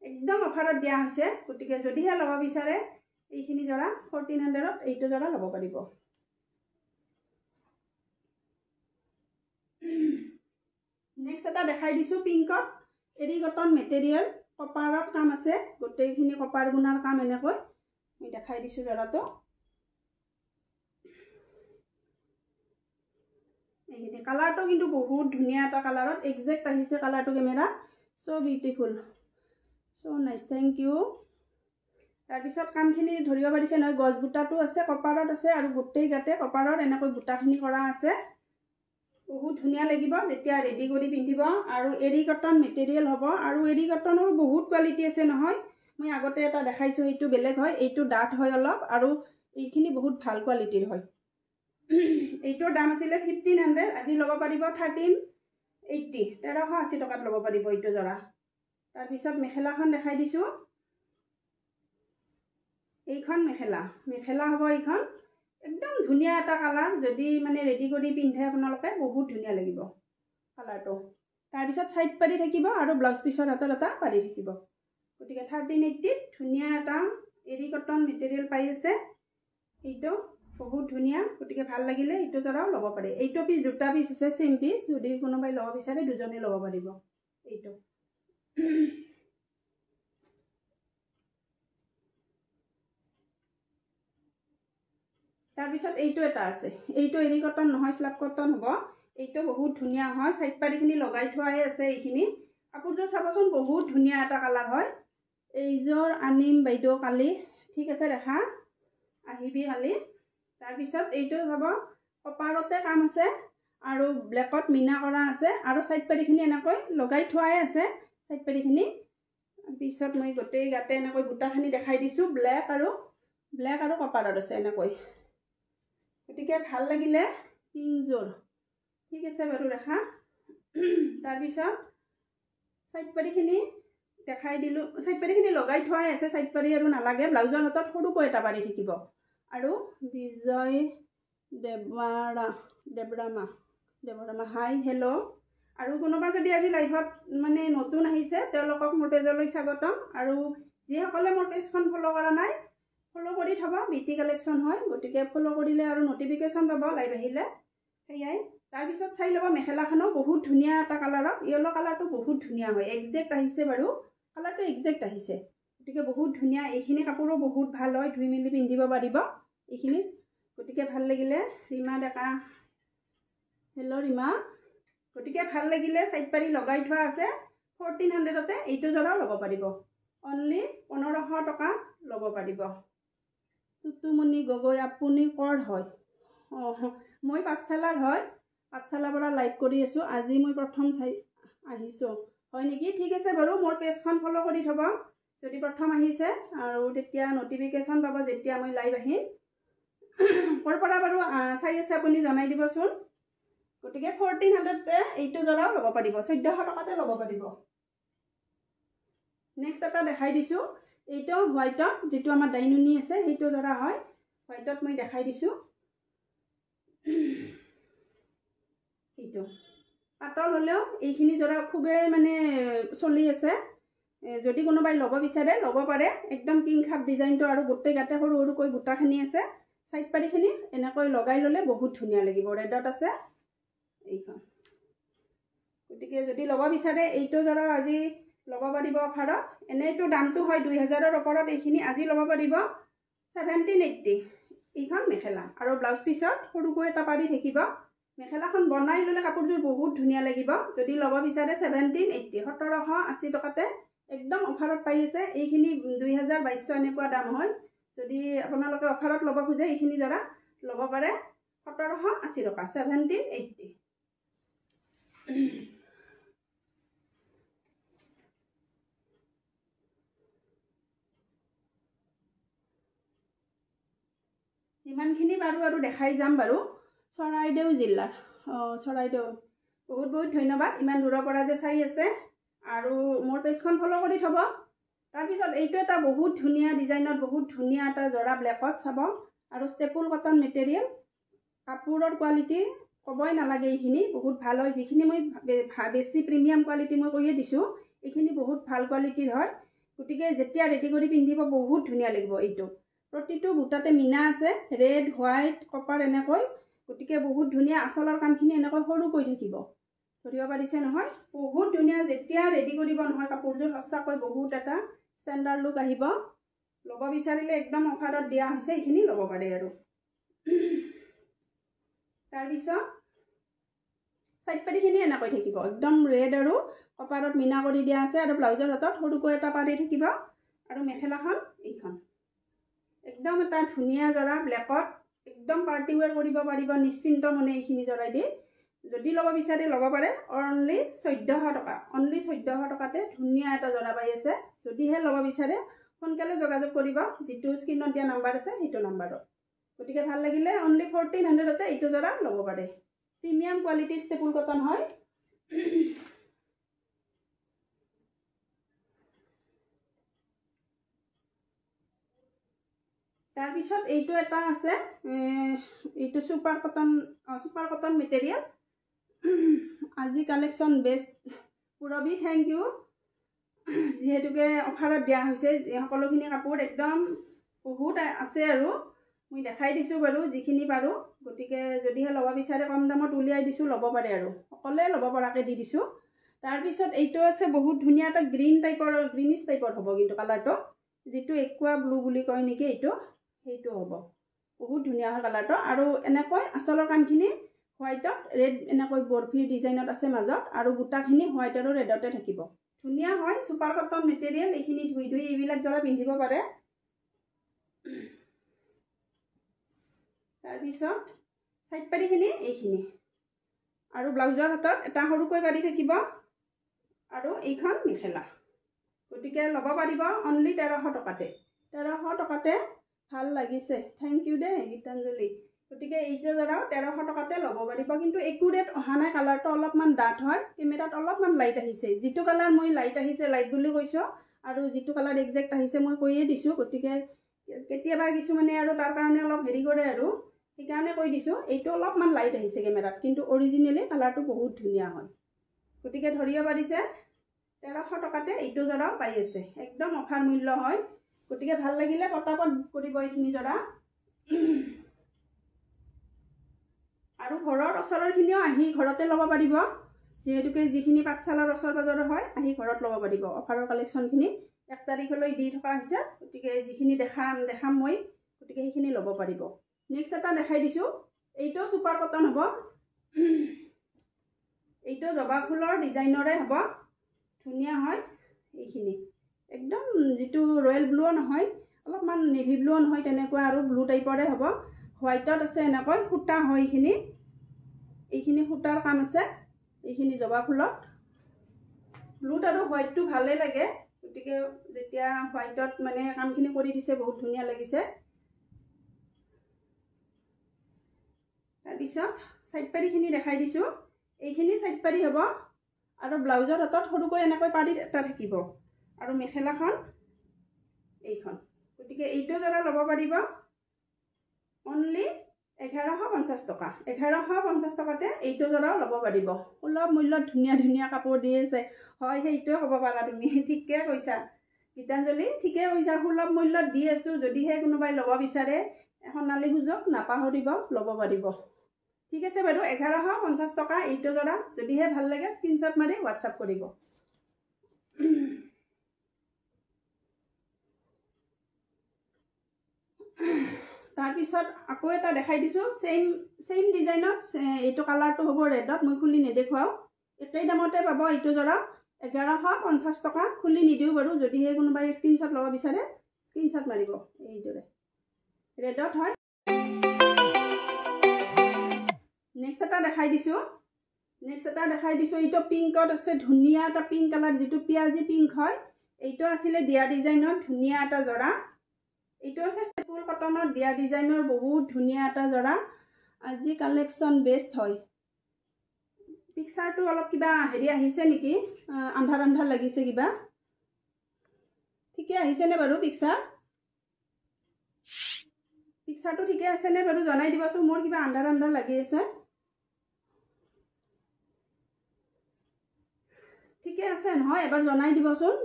একদম অফাৰত দিয়া হৈছে। গতিকে যদিহে ল'ব বিচাৰে এইখিনি জৰা 1400ত এইটো জৰা ল'ব পাৰিব। নেক্সট এটা দেখাই দিছোঁ পিংকত এৰি কটন মেটেৰিয়েল, কপাৰত কাম আছে, গোটেইখিনি কপাৰ গুণাৰ কাম। এনেকৈ মই দেখাই দিছোঁ জৰাটো। এইখিনি কালাৰটো কিন্তু বহুত ধুনীয়া এটা কালাৰত একজেক্ট আহিছে কালাৰটো camera. So' beautiful, so' nice, thank you. তাৰপিছত কামখিনি ধৰিব পাৰিছে নহয়, গছ বুটাটো আছে, কপাৰত আছে আৰু গোটেই গাতে কপাৰত এনেকৈ বুটাখিনি কৰা আছে। বহুত ধুনীয়া লাগিব যেতিয়া ৰেডি কৰি পিন্ধিব। আৰু এৰি কটন মেটেৰিয়েল হ'ব। আৰু এৰি কটনৰ বহুত কোৱালিটি আছে নহয়। মই আগতে এটা দেখাইছোঁ, সেইটো বেলেগ হয়, এইটো ডাঠ হয় অলপ, আৰু এইখিনি বহুত ভাল কোৱালিটিৰ হয়। এইটোৰ দাম আছিলে 1500, আজি ল'ব পাৰিব 1380, 1380 টকাত ল'ব পাৰিব এইটো জৰা। তাৰপিছত মেখেলাখন দেখাই দিছোঁ। এইখন মেখেলা হ'ব। এইখন একদম ধুনীয়া এটা কালাৰ। যদি মানে ৰেডি কৰি পিন্ধে আপোনালোকে বহুত ধুনীয়া লাগিব কালাৰটো। তাৰপিছত সাইড পাৰি থাকিব আৰু ব্লাউজ পিচৰ হাতত এটা পাৰি থাকিব। গতিকে 1380ত ধুনীয়া এটা এৰি কটন মেটেৰিয়েল পাই আছে। এইটো বহুত ধুনীয়া। গতিকে ভাল লাগিলে এইটো জৰাও ল'ব পাৰে। এইটো পিচ দুটা পিচ আছে, চেম পিচ। যদি কোনোবাই ল'ব বিচাৰে দুজনে ল'ব পাৰিব। এইটো তাৰপিছত এইটো এটা আছে। এইটো এৰি কটন নহয়, স্লাব কটন হ'ব। এইটো বহুত ধুনীয়া হয়। সাইড পাৰিখিনি লগাই থোৱাই আছে। এইখিনি কাপোৰযোৰ চাবচোন, বহুত ধুনীয়া এটা কালাৰ হয়। এইযোৰ আনিম বাইদেউ কালি, ঠিক আছে, দেখা আহিবি কালি। তাৰপিছত এইটো হ'ব কপাৰতে কাম আছে আৰু ব্লেকত মিনা কৰা আছে, আৰু সাইড পাৰিখিনি এনেকৈ লগাই থোৱাই আছে সাইড পাৰিখিনি। পিছত মই গোটেই গাতে এনেকৈ বুটাখিনি দেখাই দিছোঁ, ব্লেক আৰু কপাৰত আছে এনেকৈ। গতিকে ভাল লাগিলে পিংকযোৰ, ঠিক আছে বাৰু দেখা। তাৰপিছত সাইড পাৰিখিনি দেখাই দিলোঁ। সাইড পাৰিখিনি লগাই থোৱাই আছে, সাইড পাৰি আৰু নালাগে। ব্লাউজৰ হাতত সৰুকৈ এটা পাৰি থাকিব। আৰু বিজয় দেৱৰামা হাই, হেল্ল'। আৰু কোনোবা যদি আজি লাইভত মানে নতুন আহিছে তেওঁলোকক মোৰ পেজলৈ স্বাগতম। আৰু যিসকলে মোৰ পেজখন ফ'ল' কৰা নাই, ফ'ল' কৰি থ'ব। বিটি কালেকশ্যন হয়, গতিকে ফ'ল' কৰিলে আৰু নটিফিকেশ্যন পাব লাইভ আহিলে। সেয়াই। তাৰপিছত চাই ল'ব মেখেলাখনো বহুত ধুনীয়া এটা কালাৰত। য়েল্ল' কালাৰটো বহুত ধুনীয়া হয়, একজেক্ট আহিছে বাৰু, কালাৰটো একজেক্ট আহিছে। গতিকে বহুত ধুনীয়া এইখিনি কাপোৰো বহুত ভাল হয় ধুই মেলি পিন্ধিব পাৰিব এইখিনি গতিকে ভাল লাগিলে ৰীমা ডেকা হেল্ল' ৰীমা গতিকে ভাল লাগিলে চাইড পাৰি লগাই থোৱা আছে 1400তে এইটো জোৰাও ল'ব পাৰিব অনলি 1500 টকা ল'ব পাৰিব তুতুমণি গগৈ আপুনি কৰ হয় মই পাঠশালাৰ হয় পাঠশালাৰ পৰা লাইভ কৰি আছোঁ আজি মই প্ৰথম চাই আহিছোঁ হয় নেকি ঠিক আছে বাৰু মোৰ পেজখন ফ'ল' কৰি থ'ব যদি প্ৰথম আহিছে আৰু তেতিয়া নটিফিকেশ্যন পাব যেতিয়া মই লাইভ আহিম ক'ৰ পৰা বাৰু চাই আছে আপুনি জনাই দিবচোন গতিকে 1400তে এইটো জোৰাও ল'ব পাৰিব 1400 টকাতে ল'ব পাৰিব নেক্সট এটা দেখাই দিছোঁ এইটো হোৱাইটত যিটো আমাৰ ডাইনুনি আছে সেইটো জোৰা হয় হোৱাইটত মই দেখাই দিছোঁ এইটো পাতল হ'লেও এইখিনি জোৰা খুবেই মানে চলি আছে যদি কোনোবাই ল'ব বিচাৰে ল'ব পাৰে একদম কিং খাপ ডিজাইনটো আৰু গোটেই গাতে সৰু সৰুকৈ বুটাখিনি আছে চাইড পাৰিখিনি এনেকৈ লগাই ল'লে বহুত ধুনীয়া লাগিব ৰেডত আছে এইখন গতিকে যদি ল'ব বিচাৰে এইটো জোৰা আজি ল'ব পাৰিব অফাৰত এনেইতো দামটো হয় 2000ৰ ওপৰত এইখিনি আজি ল'ব পাৰিব 1780 এইখন মেখেলা আৰু ব্লাউজ পিছত সৰুকৈ এটা পাৰি থাকিব মেখেলাখন বনাই ল'লে কাপোৰযোৰ বহুত ধুনীয়া লাগিব যদি ল'ব বিচাৰে 1780 1780 টকাতে একদম অফাৰত পাই আছে এইখিনি 2022 এনেকুৱা দাম হয় যদি আপোনালোকে অফাৰত ল'ব খোজে এইখিনি জোৰা ল'ব পাৰে 1780 টকা 1780 ইমানখিনি বাৰু আৰু দেখাই যাম বাৰু চৰাইদেউ জিলাৰ চৰাইদেউ বহুত বহুত ধন্যবাদ ইমান দূৰৰ পৰা যে চাই আছে আৰু মোৰ পেজখন ফ'ল' কৰি থ'ব তাৰপিছত এইটো এটা বহুত ধুনীয়া ডিজাইনত বহুত ধুনীয়া এটা জোৰা ব্লেকত চাব আৰু ষ্টেপুল কটন মেটেৰিয়েল কাপোৰৰ কোৱালিটি ক'বই নালাগে এইখিনি বহুত ভাল হয় যিখিনি মই বেছি প্ৰিমিয়াম কোৱালিটি মই কৈয়ে দিছোঁ এইখিনি বহুত ভাল কোৱালিটিৰ হয় গতিকে যেতিয়া ৰেডি কৰি পিন্ধিব বহুত ধুনীয়া লাগিব এইটো প্ৰতিটো বুটাতে মিনা আছে ৰেড হোৱাইট কপাৰ এনেকৈ গতিকে বহুত ধুনীয়া আচলৰ কামখিনি এনেকৈ সৰুকৈ থাকিব ধৰিব পাৰিছে নহয় বহুত ধুনীয়া যেতিয়া ৰেডি কৰিব নহয় কাপোৰযোৰ সঁচাকৈ বহুত এটা ষ্টেণ্ডাৰ্ড লুক আহিব ল'ব বিচাৰিলে একদম অফাৰত দিয়া হৈছে এইখিনি ল'ব পাৰে আৰু তাৰপিছত চাইড পাৰিখিনি এনেকৈ থাকিব একদম ৰেড আৰু কপাৰত মিনা কৰি দিয়া আছে আৰু ব্লাউজৰ হাতত সৰুকৈ এটা পাৰি থাকিব আৰু মেখেলাখন এইখন একদম এটা ধুনীয়া জোৰা ব্লেকত একদম পাৰ্টি ৱেৰ কৰিব পাৰিব নিশ্চিন্ত মনে এইখিনি জোৰাই দি যদি ল'ব বিচাৰে ল'ব পাৰে অনলি 1400 টকা অনলি 1400 টকাতে ধুনীয়া এটা জোৰা পাই আছে যদিহে ল'ব বিচাৰে সোনকালে যোগাযোগ কৰিব যিটো স্ক্ৰীনত দিয়া নাম্বাৰ আছে সেইটো নাম্বাৰত গতিকে ভাল লাগিলে অনলি 1400তে এইটো জোৰা ল'ব পাৰে প্ৰিমিয়াম কোৱালিটিৰ ষ্টেপুল কটন হয় তাৰপিছত এইটো এটা আছে এইটো সুপাৰ কটন মেটেৰিয়েল আজি collection best Purabi thank U যিহেতুকে অফাৰত দিয়া হৈছে সকলোখিনি কাপোৰ একদম বহুত আছে আৰু মই দেখাই দিছোঁ বাৰু যিখিনি পাৰোঁ গতিকে যদিহে ল'ব বিচাৰে কম দামত উলিয়াই দিছোঁ ল'ব পাৰে আৰু সকলোৱে ল'ব পৰাকৈ দি দিছোঁ তাৰপিছত এইটো আছে বহুত ধুনীয়া এটা গ্ৰীনিছ টাইপৰ হ'ব কিন্তু কালাৰটো যিটো একুৱা ব্লু বুলি কয় নেকি এইটো সেইটো হ'ব বহুত ধুনীয়া হয় কালাৰটো আৰু এনেকৈ আচলৰ কামখিনি হোৱাইটত ৰেড এনেকৈ বৰফি ডিজাইনত আছে মাজত আৰু বুটাখিনি হোৱাইট আৰু ৰেডতে থাকিব ধুনীয়া হয় সুপাৰ কটন মেটেৰিয়েল এইখিনি ধুই এইবিলাক জোৰা পিন্ধিব পাৰে তাৰপিছত চাইড পাৰিখিনি এইখিনি আৰু ব্লাউজৰ হাতত এটা সৰুকৈ পাৰি থাকিব আৰু এইখন মেখেলা গতিকে ল'ব পাৰিব অনলি 1300 টকাতে 1300 টকাতে ভাল লাগিছে থেংক ইউ দেই গীতাঞ্জলি গতিকে এইটো জোৰাও 1300 টকাতে ল'ব পাৰিব কিন্তু একুৰেট অহা নাই কালাৰটো অলপমান ডাঠ হয় কেমেৰাত অলপমান লাইট আহিছে যিটো কালাৰ মই লাইট আহিছে লাইট বুলি কৈছোঁ আৰু যিটো কালাৰ একজেক্ট আহিছে মই কৈয়ে দিছোঁ গতিকে কেতিয়াবা কিছুমানে আৰু তাৰ কাৰণে অলপ হেৰি কৰে আৰু সেইকাৰণে কৈ দিছোঁ এইটো অলপমান লাইট আহিছে কেমেৰাত কিন্তু অৰিজিনেলি কালাৰটো বহুত ধুনীয়া হয় গতিকে ধৰিব পাৰিছে 1300 টকাতে এইটো জোৰাও পাই আছে একদম অফাৰ মূল্য হয় গতিকে ভাল লাগিলে পটাপট কৰিব এইখিনি জোৰা আৰু ঘৰৰ ওচৰৰখিনিও আহি ঘৰতে ল'ব পাৰিব যিহেতুকে যিখিনি পাঠশালাৰ ওচৰ পাজৰৰ হয় আহি ঘৰত ল'ব পাৰিব অফাৰৰ কালেকশ্যনখিনি 1 তাৰিখলৈ দি থকা হৈছে গতিকে যিখিনি দেখাম মই গতিকে সেইখিনি ল'ব পাৰিব নেক্সট এটা দেখাই দিছোঁ এইটো সুপাৰ কটন হ'ব এইটো জবা ফুলৰ ডিজাইনৰে হ'ব ধুনীয়া হয় এইখিনি একদম যেটো ৰয়েল ব্লু নহয় অলপমান নেভি ব্লু নহয় তেনেকুৱা আৰু ব্লু টাইপৰে হ'ব হোৱাইটত আছে এনেকৈ ফুটা হয় এইখিনি ফুটাৰ কাম আছে এইখিনি জবা ফুলত ব্লুত আৰু হোৱাইটটো ভালে লাগে গতিকে যেতিয়া হোৱাইটত মানে কামখিনি কৰি দিছে বহুত ধুনীয়া লাগিছে তাৰপিছত সাইড পাৰিখিনি দেখাই দিছোঁ এইখিনি সাইড পাৰি হ'ব আৰু ব্লাউজৰ হাতত সৰুকৈ এনেকৈ পাৰি এটা থাকিব আৰু মেখেলাখন এইখন গতিকে এইটো জৰা ল'ব পাৰিব অনলি 1150 টকা 1150 টকাতে এইটো জৰাও ল'ব পাৰিব সুলভ মূল্যত ধুনীয়া কাপোৰ দি আছে হয় সেইটোৱে ক'ব পাৰা তুমি ঠিকে কৈছা গীতাঞ্জলি ঠিকে কৈছা সুলভ মূল্যত দি আছোঁ যদিহে কোনোবাই ল'ব বিচাৰে সোণালী সুযোগ নাপাহৰিব ল'ব পাৰিব ঠিক আছে বাৰু 1150 টকা এইটো জৰা যদিহে ভাল লাগে স্ক্ৰীনশ্বট মাৰি হোৱাটছআপ কৰিব তাৰপিছত আকৌ এটা দেখাই দিছোঁ সেম ডিজাইনত এইটো কালাৰটো হ'ব ৰেডত মই খুলি নেদেখুৱাও একেই দামতে পাব এইটো জৰা 1150 টকা খুলি নিদিওঁ বাৰু যদিহে কোনোবাই স্ক্ৰীনশ্বট ল'ব বিচাৰে স্ক্ৰীনশ্বট মাৰিব এইদৰে ৰেডত হয় নেক্সট এটা দেখাই দিছোঁ এইটো পিংকত আছে ধুনীয়া এটা পিংক কালাৰ যেটো পিয়াজি পিংক হয় এইটো আছিলে দিয়া ডিজাইনত ধুনীয়া এটা জৰা এইটো আছে ফুল কটনত দিয়া ডিজাইনৰ বহুত ধুনীয়া এটা জৰা আজি কালেকশ্যন বেষ্ট হয় পিকচাৰটো অলপ কিবা হেৰি আহিছে নেকি আন্ধাৰ লাগিছে কিবা ঠিকে আহিছেনে বাৰু পিকচাৰটো ঠিকে আছেনে বাৰু জনাই দিবাচোন মোৰ কিবা আন্ধাৰ লাগি আছে ঠিকে আছে নহয় এবাৰ জনাই দিবচোন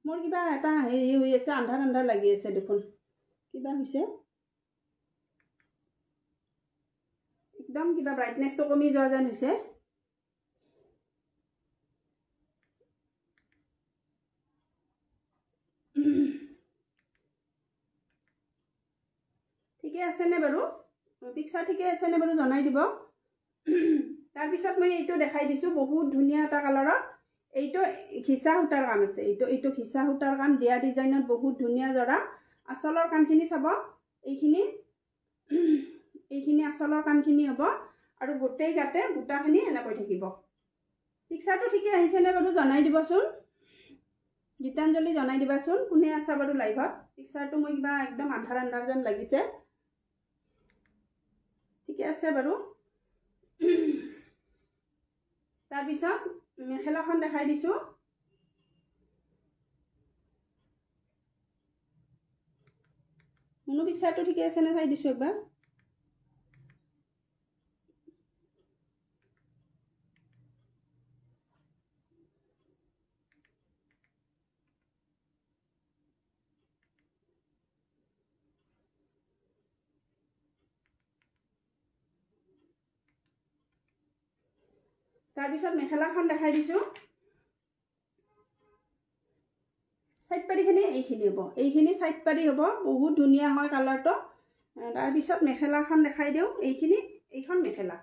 মোৰ কিবা এটা হেৰি হৈ আছে আন্ধাৰ লাগি আছে দেখোন কিবা হৈছে একদম কিবা ব্ৰাইটনেছটো কমি যোৱা যেন হৈছে ঠিকে আছেনে বাৰু পিকচাৰ ঠিকে আছেনে বাৰু জনাই দিব তাৰপিছত মই এইটো দেখাই দিছোঁ বহুত ধুনীয়া এটা কালাৰত এইটো ঘিচা সূতাৰ কাম আছে এইটো ঘিচা সূতাৰ কাম দিয়া ডিজাইনত বহুত ধুনীয়া জৰা আচলৰ কামখিনি চাব এইখিনি আচলৰ কামখিনি হ'ব আৰু গোটেই গাতে বুটাখিনি এনেকৈ থাকিব পিকচাৰটো ঠিকে আহিছেনে বাৰু জনাই দিবচোন গীতাঞ্জলি জনাই দিবাচোন কোনে আছে বাৰু লাইভত পিকচাৰটো মই কিবা একদম আন্ধাৰ যেন লাগিছে ঠিকে আছে বাৰু তাৰপিছত মেখেলাখন দেখাই দিছোঁ মোৰ পিকচাৰটো ঠিকে আছেনে চাই দিছোঁ একবাৰ তাৰপিছত মেখেলাখন দেখাই দিছোঁ সাইড পাৰিখিনি এইখিনি হ'ব এইখিনি সাইড পাৰি হ'ব বহুত ধুনীয়া হয় কালাৰটো তাৰপিছত মেখেলাখন দেখাই দিওঁ এইখন মেখেলা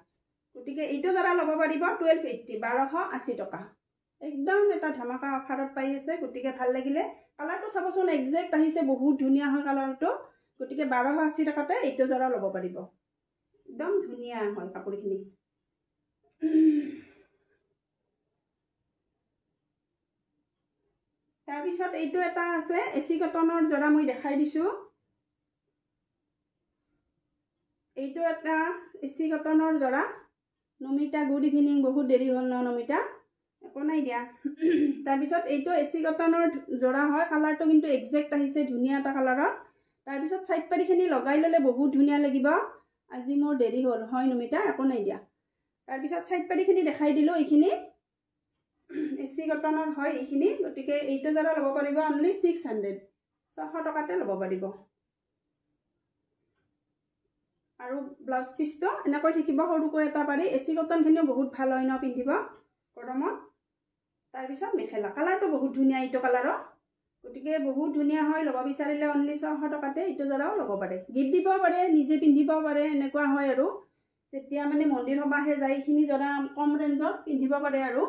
গতিকে এইটো জৰা ল'ব পাৰিব 1280 1280 টকা একদম এটা ধামাকা অফাৰত পাই আছে গতিকে ভাল লাগিলে কালাৰটো চাবচোন একজেক্ট আহিছে বহুত ধুনীয়া হয় কালাৰটো গতিকে 1280 টকাতে এইটো জৰা ল'ব পাৰিব একদম ধুনীয়া হয় কাপোৰখিনি তাৰপিছত এইটো এটা আছে এচি কটনৰ জৰা মই দেখাই দিছোঁ এইটো এটা এচি কটনৰ জৰা নমিতা গুড ইভিনিং বহুত দেৰি হ'ল ন নমিতা একো নাই দিয়া তাৰপিছত এইটো এচি কটনৰ জৰা হয় কালাৰটো কিন্তু একজেক্ট আহিছে ধুনীয়া এটা কালাৰত তাৰপিছত সাইড পাৰিখিনি লগাই ল'লে বহুত ধুনীয়া লাগিব আজি মোৰ দেৰি হ'ল হয় নমিতা একো নাই দিয়া তাৰপিছত সাইড পাৰিখিনি দেখাই দিলোঁ এইখিনি এচি কটনৰ হয় এইখিনি গতিকে এইটো জৰা ল'ব পাৰিব অনলি 600 টকাতে ল'ব পাৰিব আৰু ব্লাউজ পিচটো এনেকৈ থাকিব সৰুকৈ এটা পাৰি এচি কটনখিনিও বহুত ভাল হয় ন পিন্ধিব গৰমত তাৰপিছত মেখেলা কালাৰটো বহুত ধুনীয়া এইটো কালাৰৰ গতিকে বহুত ধুনীয়া হয়। ল'ব বিচাৰিলে অনলি 600 টকাতে এইটো জোৰাও ল'ব পাৰে, গিফ্ট দিব পাৰে, নিজে পিন্ধিব পাৰে, এনেকুৱা হয় আৰু যেতিয়া মানে মন্দিৰ সভাহে যায় এইখিনি জোৰা কম ৰেঞ্জত পিন্ধিব পাৰে আৰু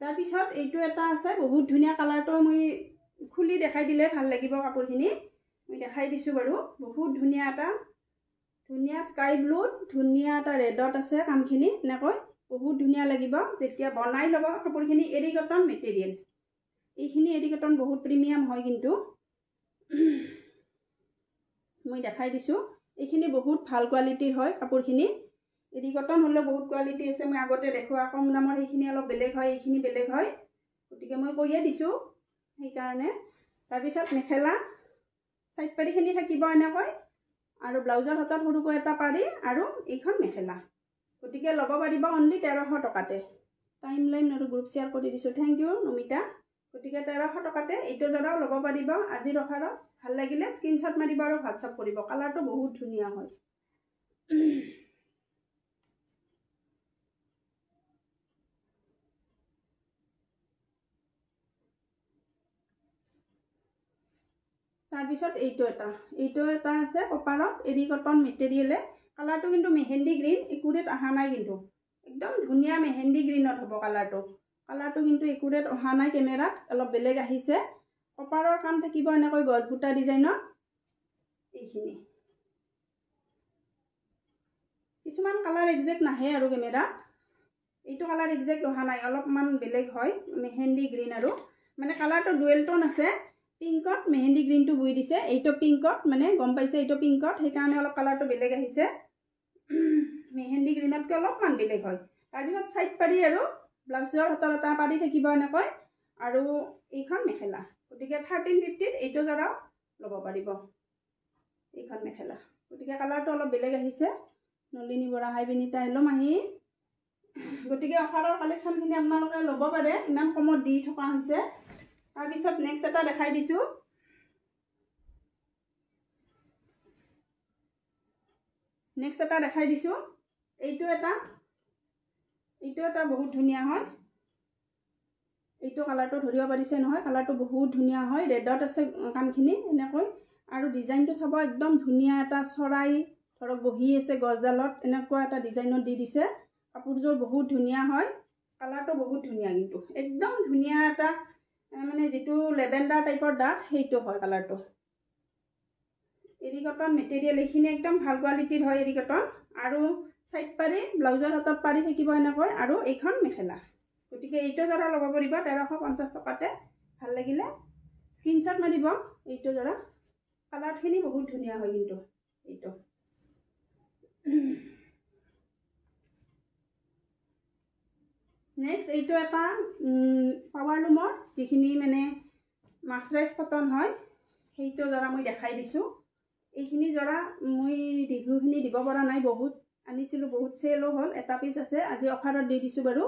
তাৰপিছত এইটো এটা আছে বহুত ধুনীয়া কালাৰটো মই খুলি দেখাই দিলে ভাল লাগিব কাপোৰখিনি মই দেখাই দিছোঁ বাৰু বহুত ধুনীয়া এটা ধুনীয়া স্কাই ব্লুত ধুনীয়া এটা ৰেডত আছে কামখিনি এনেকৈ বহুত ধুনীয়া লাগিব যেতিয়া বনাই ল'ব কাপোৰখিনি এৰি কটন মেটেৰিয়েল এইখিনি এৰি কটন বহুত প্ৰিমিয়াম হয় কিন্তু মই দেখাই দিছোঁ এইখিনি বহুত ভাল কোৱালিটিৰ হয় কাপোৰখিনি এৰি কটন হ'লেও বহুত কোৱালিটি আছে মই আগতে দেখুৱা কম দামৰ সেইখিনি অলপ বেলেগ হয় এইখিনি বেলেগ হয় গতিকে মই কৈয়ে দিছোঁ সেইকাৰণে তাৰপিছত মেখেলা সাইড পাৰিখিনি থাকিব এনেকৈ আৰু ব্লাউজৰ হাতত সৰুকৈ এটা পাৰি আৰু এইখন মেখেলা গতিকে ল'ব পাৰিব অনলি 1300 টকাতে টাইম লাইন আৰু গ্ৰুপ শ্বেয়াৰ কৰি দিছোঁ থেংক ইউ নমিতা গতিকে 1300 টকাতে এইটো জোৰাও ল'ব পাৰিব আজিৰ অফাৰত ভাল লাগিলে স্ক্ৰীনশ্বট মাৰিব আৰু হোৱাটছআপ কৰিব কালাৰটো বহুত ধুনীয়া হয় তাৰপিছত এইটো এটা আছে কপাৰত এৰি কটন মেটেৰিয়েলে কালাৰটো কিন্তু মেহেন্দি গ্ৰীণ একুৰেট অহা নাই কিন্তু একদম ধুনীয়া মেহেন্দি গ্ৰীণত হ'ব কালাৰটো কিন্তু একুৰেট অহা নাই কেমেৰাত অলপ বেলেগ আহিছে কপাৰৰ কাম থাকিব এনেকৈ গছ বুটা ডিজাইনত এইখিনি কিছুমান কালাৰ একজেক্ট নাহে আৰু কেমেৰাত এইটো কালাৰ একজেক্ট অহা নাই অলপমান বেলেগ হয় মেহেন্দি গ্ৰীণ আৰু মানে কালাৰটো ডুৱেল টোন আছে পিংকত মেহেন্দি গ্ৰীণটো বুই দিছে এইটো পিংকত মানে গম পাইছে এইটো পিংকত সেইকাৰণে অলপ কালাৰটো বেলেগ আহিছে মেহেন্দি গ্ৰীণতকৈ অলপমান বেলেগ হয় তাৰপিছত সাইড পাৰি আৰু ব্লাউজৰ হাতৰ এটা পাৰি থাকিব এনেকৈ আৰু এইখন মেখেলা গতিকে 1350 এইটো জোৰাও ল'ব পাৰিব এইখন মেখেলা গতিকে কালাৰটো অলপ বেলেগ আহিছে নলিনী বৰা হাই বিনিতা হেল্ল' মাহী গতিকে অফাৰৰ কালেকশ্যনখিনি আপোনালোকে ল'ব পাৰে ইমান কমত দি থকা হৈছে তাৰপিছত নেক্সট এটা দেখাই দিছোঁ এইটো এটা বহুত ধুনীয়া হয় এইটো কালাৰটো ধৰিব পাৰিছে নহয় কালাৰটো বহুত ধুনীয়া হয় ৰেডত আছে কামখিনি এনেকৈ আৰু ডিজাইনটো চাব একদম ধুনীয়া এটা চৰাই ধৰক বহি আছে গছডালত এনেকুৱা এটা ডিজাইনত দি দিছে কাপোৰযোৰ বহুত ধুনীয়া হয় কালাৰটো বহুত ধুনীয়া কিন্তু একদম ধুনীয়া এটা মানে যেটো লেভেন্ডাৰ টাইপৰ ডাট সেইটো হয় কালাৰটো এৰি কটন মেটেৰিয়েল এইখিনি একদম ভাল কোৱালিটিৰ হয় এৰি কটন আৰু সাইড পাৰি ব্লাউজৰ হাতত পাৰি থাকিব এনেকৈ আৰু এইখন মেখেলা গতিকে এইটো জোৰা ল'ব পাৰিব 1350 টকাতে ভাল লাগিলে স্ক্ৰীনশ্বট মাৰিব এইটো জোৰা কালাৰখিনি বহুত ধুনীয়া হয় কিন্তু এইটো নেক্সট এইটো এটা পাৱাৰ লুমৰ যিখিনি মানে মাছৰাইজ কটন হয় সেইটো জোৰা মই দেখাই দিছোঁ এইখিনি জোৰা মই ৰিভিউখিনি দিব পৰা নাই বহুত আনিছিলোঁ বহুত চেলো হ'ল এটা পিচ আছে আজি অফাৰত দি দিছোঁ বাৰু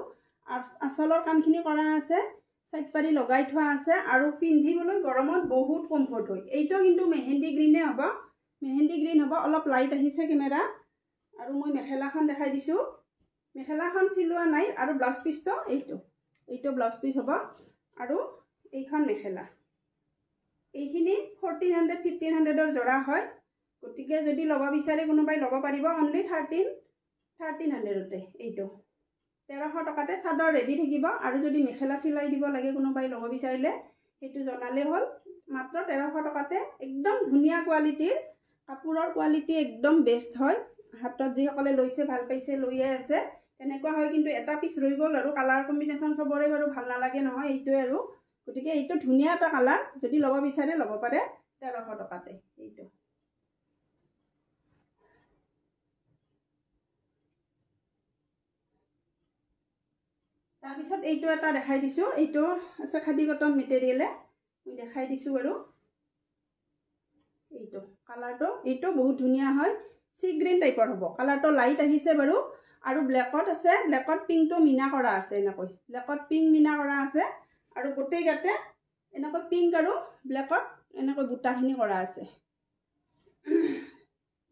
আচলৰ কামখিনি কৰা আছে সাইড পাৰি লগাই থোৱা আছে আৰু পিন্ধিবলৈ গৰমত বহুত কমফৰ্ট হয় এইটো কিন্তু মেহেন্দি গ্ৰীণে হ'ব অলপ লাইট আহিছে কেমেৰা আৰু মই মেখেলাখন দেখাই দিছোঁ মেখেলাখন চিলোৱা নাই আৰু ব্লাউজ পিচটো এইটো ব্লাউজ পিচ হ'ব আৰু এইখন মেখেলা এইখিনি 1400-1500ৰ জোৰা হয় গতিকে যদি ল'ব বিচাৰে কোনোবাই ল'ব পাৰিব অনলি 1300তে এইটো 1300 টকাতে চাদৰ ৰেডি থাকিব আৰু যদি মেখেলা চিলাই দিব লাগে কোনোবাই ল'ব বিচাৰিলে সেইটো জনালে হ'ল মাত্ৰ 1300 টকাতে একদম ধুনীয়া কোৱালিটিৰ কাপোৰৰ কোৱালিটি একদম বেষ্ট হয় হাতত যিসকলে লৈছে ভাল পাইছে লৈয়ে আছে তেনেকুৱা হয় কিন্তু এটা পিচ ৰৈ গ'ল আৰু কালাৰ কম্বিনেশ্যন চবৰে বাৰু ভাল নালাগে নহয় এইটোৱে আৰু গতিকে এইটো ধুনীয়া এটা কালাৰ যদি ল'ব বিচাৰে ল'ব পাৰে 1300 টকাতে এইটো তাৰপিছত এইটো এটা দেখাই দিছোঁ এইটো আছে খাদী কটন মেটেৰিয়েলে মই দেখাই দিছোঁ বাৰু এইটো কালাৰটো এইটো বহুত ধুনীয়া হয় সি গ্ৰীণ টাইপৰ হ'ব কালাৰটো লাইট আহিছে বাৰু আৰু ব্লেকত আছে ব্লেকত পিংকটো মিনা কৰা আছে এনেকৈ ব্লেকত পিংক মিনা কৰা আছে আৰু গোটেই গাতে এনেকৈ পিংক আৰু ব্লেকত এনেকৈ বুটাখিনি কৰা আছে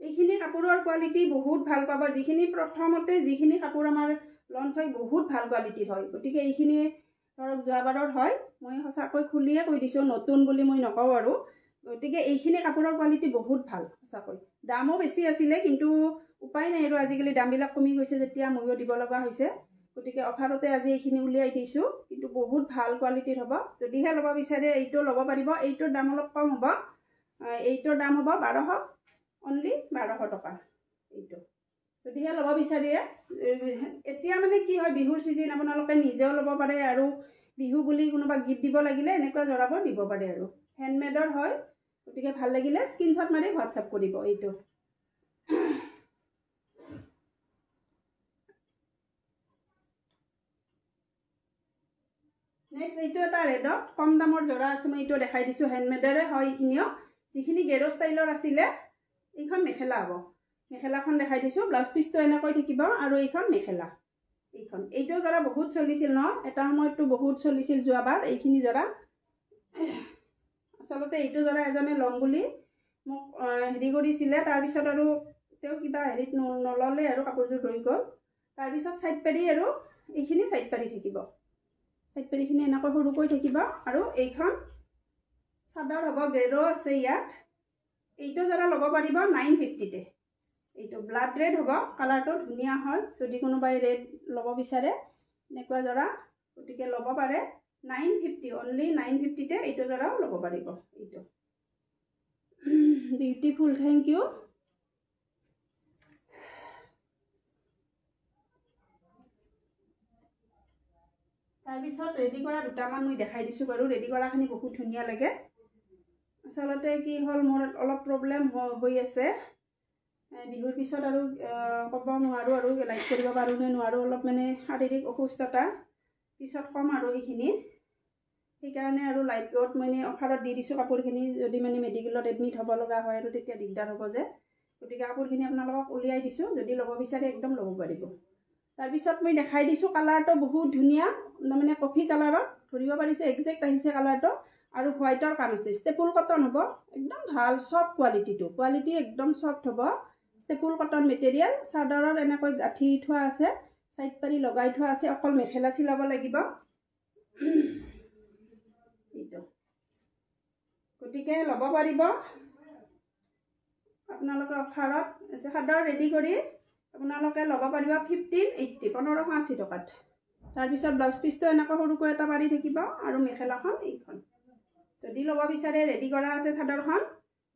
এইখিনি কাপোৰৰ কোৱালিটি বহুত ভাল পাব যিখিনি প্ৰথমতে যিখিনি কাপোৰ আমাৰ লঞ্চ হয় বহুত ভাল কোৱালিটিৰ হয় গতিকে এইখিনি ধৰক যোৱাবাৰৰ হয় মই সঁচাকৈ খুলিয়ে কৈ দিছোঁ নতুন বুলি মই নকওঁ আৰু গতিকে এইখিনি কাপোৰৰ কোৱালিটি বহুত ভাল সঁচাকৈ দামো বেছি আছিলে কিন্তু উপায় নাই আৰু আজিকালি দামবিলাক কমি গৈছে যেতিয়া ময়ো দিব লগা হৈছে গতিকে অফাৰতে আজি এইখিনি উলিয়াই দিছোঁ কিন্তু বহুত ভাল কোৱালিটিৰ হ'ব যদিহে ল'ব বিচাৰে এইটো ল'ব পাৰিব এইটোৰ দাম অলপ কম হ'ব এইটোৰ দাম হ'ব 1200 অনলি 1200 টকা এইটো যদিহে ল'ব বিচাৰে এতিয়া মানে কি হয় বিহুৰ ছিজন আপোনালোকে নিজেও ল'ব পাৰে আৰু বিহু বুলি কোনোবা গিফ্ট দিব লাগিলে এনেকুৱা জোৰাবোৰ দিব পাৰে আৰু হেণ্ডমেডৰ হয় গতিকে ভাল লাগিলে স্ক্ৰীনশ্বট মাৰি হোৱাটছআপ কৰিব এইটো নেক্সট এইটো এটা ৰেডত কম দামৰ জোৰা আছে মই এইটো দেখাই দিছোঁ হেণ্ডমেডৰে হয় এইখিনিও যিখিনি গেৰো ষ্টাইলৰ আছিলে এইখন মেখেলা হ'ব মেখেলাখন দেখাই দিছোঁ ব্লাউজ পিচটো এনেকৈ থাকিব আৰু এইখন মেখেলা এইটো জোৰা বহুত চলিছিল ন এটা সময়ততো বহুত চলিছিল যোৱাবাৰ এইখিনি জোৰা আচলতে এইটো জোৰা এজনে ল'ম বুলি মোক হেৰি কৰিছিলে তাৰপিছত আৰু তেওঁ কিবা হেৰিত নল'লে আৰু কাপোৰযোৰ ৰৈ গ'ল তাৰপিছত ছাইড পাৰি আৰু এইখিনি ছাইড পাৰি থাকিব ছাইড পাৰিখিনি এনেকৈ সৰুকৈ থাকিব আৰু এইখন চাদৰ হ'ব গ্ৰেডো আছে ইয়াত এইটো জোৰা ল'ব পাৰিব 950তে এইটো ব্লাড ৰেড হ'ব কালাৰটো ধুনীয়া হয় যদি কোনোবাই ৰেড ল'ব বিচাৰে এনেকুৱা জোৰা গতিকে ল'ব পাৰে 950 অনলি 950তে এইটো জোৰাও ল'ব পাৰিব এইটো বিউটিফুল থেংক ইউ তাৰপিছত ৰেডি কৰা দুটামান মই দেখাই দিছোঁ বাৰু ৰেডি কৰাখিনি বহুত ধুনীয়া লাগে আচলতে কি হ'ল মোৰ অলপ প্ৰব্লেম হৈ আছে বিহুৰ পিছত আৰু ক'ব নোৱাৰোঁ আৰু লাইভ কৰিব পাৰোঁ নে নোৱাৰোঁ অলপ মানে শাৰীৰিক অসুস্থতা পিছত কম আৰু সেইখিনি সেইকাৰণে আৰু লাইভত মানে অফাৰত দি দিছোঁ কাপোৰখিনি যদি মানে মেডিকেলত এডমিট হ'ব লগা হয় আৰু তেতিয়া দিগদাৰ হ'ব যে গতিকে কাপোৰখিনি আপোনালোকক উলিয়াই দিছোঁ যদি ল'ব বিচাৰে একদম ল'ব পাৰিব তাৰপিছত মই দেখাই দিছোঁ কালাৰটো বহুত ধুনীয়া মানে কফি কালাৰত ধৰিব পাৰিছে একজেক্ট আহিছে কালাৰটো আৰু হোৱাইটৰ কাম আছে ষ্টেপুল কটন হ'ব একদম ভাল চফ্ট কোৱালিটি একদম চফ্ট হ'ব ষ্টেপুল কটন মেটেৰিয়েল চাদৰৰ এনেকৈ গাঁঠি থোৱা আছে ছাইড পাৰি লগাই থোৱা আছে অকল মেখেলা চিলাব লাগিব এইটো গতিকে ল'ব পাৰিব আপোনালোকে অফাৰত চাদৰ ৰেডি কৰি আপোনালোকে ল'ব পাৰিব 1580 1580 টকাত তাৰপিছত ব্লাউজ পিচটো এনেকৈ সৰুকৈ এটা পাৰি থাকিব আৰু মেখেলাখন এইখন যদি ল'ব বিচাৰে ৰেডি কৰা আছে চাদৰখন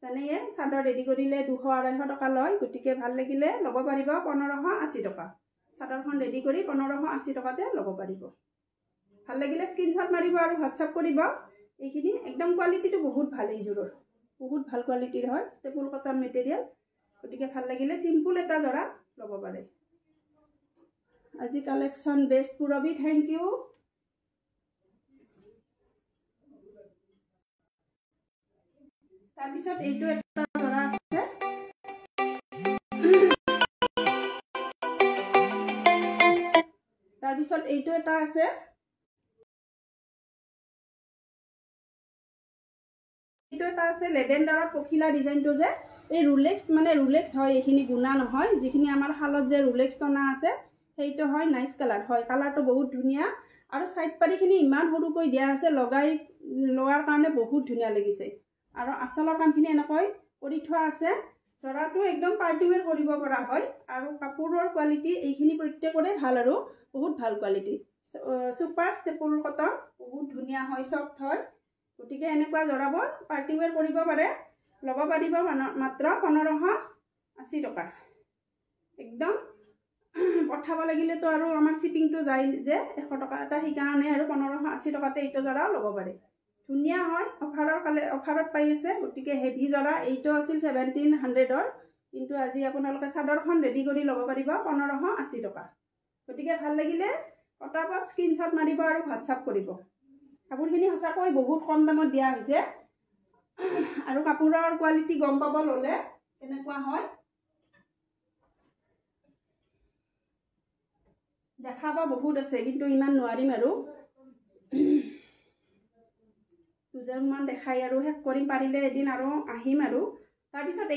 জানেয়ে চাদৰ ৰেডি কৰিলে 200-250 টকা লয় গতিকে ভাল লাগিলে ল'ব পাৰিব 1580 টকা চাদৰখন ৰেডি কৰি 1580 টকাতে ল'ব পাৰিব ভাল লাগিলে স্ক্ৰীনশ্বট মাৰিব আৰু হোৱাটছআপ কৰিব এইখিনি একদম কোৱালিটিটো বহুত ভাল এইযোৰৰ বহুত ভাল কোৱালিটিৰ হয় ষ্টেপুল কটন মেটেৰিয়েল গতিকে ভাল লাগিলে চিম্পুল এটা জোৰা ল'ব পাৰে আজি collection best Purabi thank you তাৰপিছত এইটো এটা জোৰা আছে তাৰপিছত এইটো এটা আছে এইটো এটা আছে লেভেণ্ডাৰত পখিলা ডিজাইনটো যে এই ৰুলেক্স হয় এইখিনি গুণা নহয় যিখিনি আমাৰ শালত যে ৰুলেক্স টনা আছে সেইটো হয় নাইচ কালাৰ হয় কালাৰটো বহুত ধুনীয়া আৰু ছাইড পাৰিখিনি ইমান সৰুকৈ দিয়া আছে লগাই লোৱাৰ কাৰণে বহুত ধুনীয়া লাগিছে আৰু আচলৰ কামখিনি এনেকৈ কৰি থোৱা আছে জোৰাটো একদম পাৰ্টিৱেৰ কৰিব পৰা হয় আৰু কাপোৰৰ কোৱালিটি এইখিনি প্ৰত্যেকৰে ভাল আৰু বহুত ভাল কোৱালিটি ছুপাৰ ষ্টেপুল কটন বহুত ধুনীয়া হয় চফ্ট হয় গতিকে এনেকুৱা জোৰাবোৰ পাৰ্টিৱেৰ কৰিব পাৰে ল'ব পাৰিব মাত্ৰ 1580 টকা একদম পঠাব লাগিলেতো আৰু আমাৰ শ্বিপিংটো যায় যে 100 টকা এটা সেইকাৰণে আৰু 1580 টকাতে এইটো জোৰাও ল'ব পাৰে ধুনীয়া হয় অফাৰত পাই আছে গতিকে হেভি জোৰা এইটো আছিল 1700ৰ কিন্তু আজি আপোনালোকে চাদৰখন ৰেডি কৰি ল'ব পাৰিব 1580 টকা গতিকে ভাল লাগিলে পটাপট স্ক্ৰীনশ্বট মাৰিব আৰু হোৱাটছআপ কৰিব কাপোৰখিনি সঁচাকৈ বহুত কম দামত দিয়া হৈছে আৰু কাপোৰৰ কোৱালিটি গম পাব ল'লে কেনেকুৱা হয় দেখাব বহুত আছে কিন্তু ইমান নোৱাৰিম আৰু দুজনমান দেখাই আৰু শেষ কৰিম পাৰিলে এদিন আৰু আহিম আৰু তাৰপিছত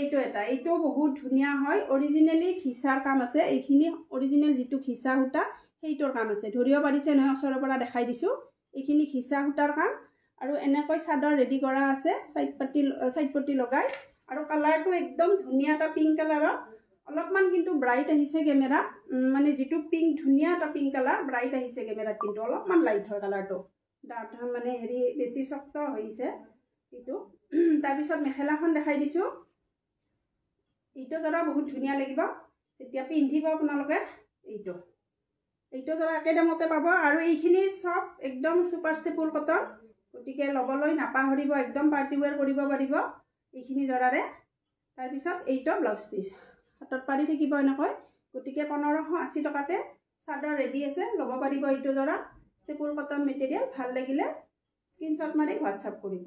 এইটোও বহুত ধুনীয়া হয় অৰিজিনেলি ঘিচাৰ কাম আছে এইখিনি অৰিজিনেল যিটো ঘিচা সূতা সেইটোৰ কাম আছে ধৰিব পাৰিছে নহয় ওচৰৰ পৰা দেখাই দিছোঁ এইখিনি ঘিচা সূতাৰ কাম আৰু এনেকৈ চাদৰ ৰেডি কৰা আছে সাইড পট্টি লগাই আৰু কালাৰটো একদম ধুনীয়া এটা পিংক কালাৰৰ অলপমান কিন্তু ব্ৰাইট আহিছে কেমেৰা মানে যেটো পিংক ধুনীয়া এটা পিংক কালাৰ ব্ৰাইট আহিছে কেমেৰাত কিন্তু অলপমান লাইট হয় কালাৰটো ডাঠ মানে হেৰি বেছি শক্ত হৈছে এইটো তাৰ পিছত মেখেলাখন দেখাই দিছোঁ এইটো জৰা বহুত ধুনীয়া লাগিব যেতিয়া পিন্ধিব আপোনালোকে এইটো জৰা একে দামতে পাব আৰু এইখিনি সব একদম সুপাৰ ষ্টেপল কটন গতিকে ল'বলৈ নাপাহৰিব একদম পাৰ্টি ওৱেৰ কৰিব পাৰিব এইখিনি জৰাৰে তাৰ পিছত এইটো ব্লাউজ পিস হাতত পাৰি থাকিব এনেকৈ গতিকে 1580 টকাতে চাদৰ ৰেডি আছে ল'ব পাৰিব এইটো জৰা ষ্টেপল কটন মেটেৰিয়েল ভাল লাগিলে স্ক্ৰিনশ্বট মাৰি হোৱাটছআপ কৰিব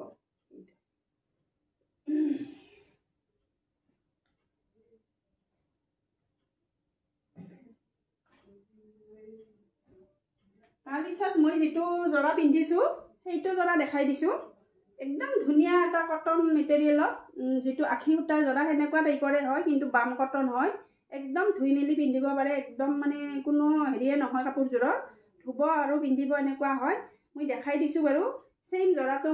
তাৰ পিছত মই যেটো জৰা পিন্ধিছো সেইটো জৰা দেখাই দিছো একদম ধুনীয়া এটা কটন মেটেৰিয়েলত যেটো আখি সূতাৰ জৰা হেনেকুৱা টাইপৰে হয় কিন্তু বাম কটন হয় একদম ধুই মেলি পিন্ধিব পাৰে একদম মানে কোনো হেৰিয়ে নহয় কাপোৰজোৰৰ ধুব আৰু পিন্ধিব এনেকুৱা হয় মই দেখাই দিছো বাৰু সেম জৰাটো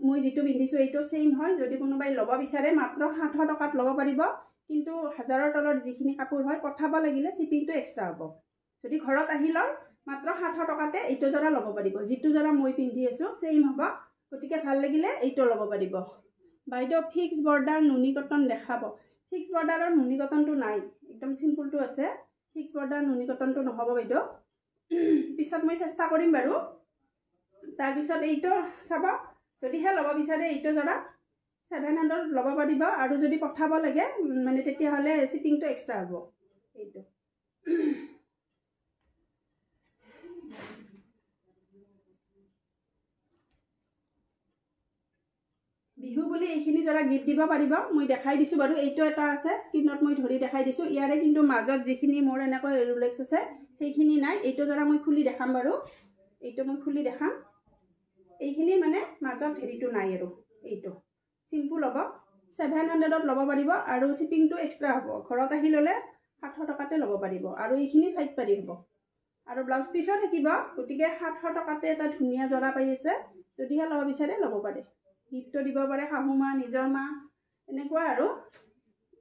মই যেটো পিন্ধিছো এইটো সেম হয় যদি কোনোবাই ল'ব বিচাৰে মাত্ৰ 700 টকাত ল'ব পাৰিব কিন্তু 1000ৰ তলৰ যিখিনি কাপোৰ হয় পঠাব লাগিলে শিপিংটো এক্সট্ৰা হ'ব যদি ঘৰত আহি লয় মাত্ৰ 700 টকাতে এইটো জৰা ল'ব পাৰিব যেটো জৰা মই পিন্ধি আছো সেম হ'ব গতিকে ভাল লাগিলে এইটো ল'ব পাৰিব বাইদেউ ফিক্স বৰ্ডাৰ নুনি কটন দেখাব ফিক্স বৰ্ডাৰৰ নুনি কটনটো নাই একদম সিম্পলটো আছে ফিক্স বৰ্ডাৰ নুনি কটনটো নহব বাইদেউ পিছত মই চেষ্টা কৰিম বাৰু তাৰ পিছত এইটো চাব যদিহে ল'ব বিচাৰে এইটো জৰা 700 ল'ব পাৰিব আৰু যদি পঠাব লাগে মানে তেতিয়া হলে শিপিংটো এক্সট্ৰা হ'ব এইটো বিহু বুলি এইখিনি জৰা গিফট দিব পাৰিব মই দেখাই দিছো বাৰু এইটো এটা আছে স্ক্ৰিনত মই ধৰি দেখাই দিছো ইয়াৰে কিন্তু মাজত যিখিনি মোৰ এনেকৈ ৰুলেক্স আছে সেইখিনি নাই এইটো জৰা মই খুলি দেখাম বাৰু এইটো মই খুলি দেখাম এইখিনি মানে মাজত হেৰিটো নাই আৰু এইটো সিম্পল হ'ব 700ত ল'ব পাৰিব আৰু শিপিংটো এক্সট্ৰা হ'ব ঘৰত আহি ল'লে 700 টকাতে ল'ব পাৰিব আৰু এইখিনি সাইড পাৰি হ'ব আৰু ব্লাউজ পিসও থাকিব গতিকে 700 টকাতে এটা ধুনীয়া জৰা পাই আছে যদিহে ল'ব বিচাৰে ল'ব পাৰে গিফটো দিব পাৰে শাহু মা নিজৰ মা এনেকুৱা আৰু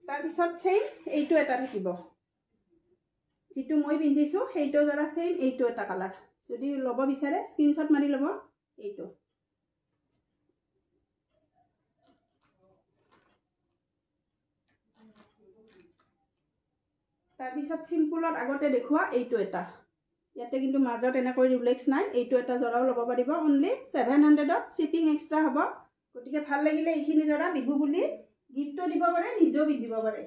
তাৰ পিছত সেম এইটো এটা থাকিব যেটো মই পিন্ধিছো সেইটো জৰা সেম এইটো এটা কালাৰ যদি ল'ব বিচাৰে স্ক্ৰিনশ্বট মাৰি ল'ব এইটো তাৰ পিছত সিম্পলত আগতে দেখুৱা এইটো এটা ইয়াতে কিন্তু মাজত এনেকৈ ৰিলেক্স নাই এইটো এটা জৰাও ল'ব পাৰিব অনলি 700ত শিপিং এক্সট্ৰা হ'ব গতিকে ভাল লাগিলে এইখিনি জৰা বিহু বুলি গিফটো দিব পাৰে নিজেও পিন্ধিব পাৰে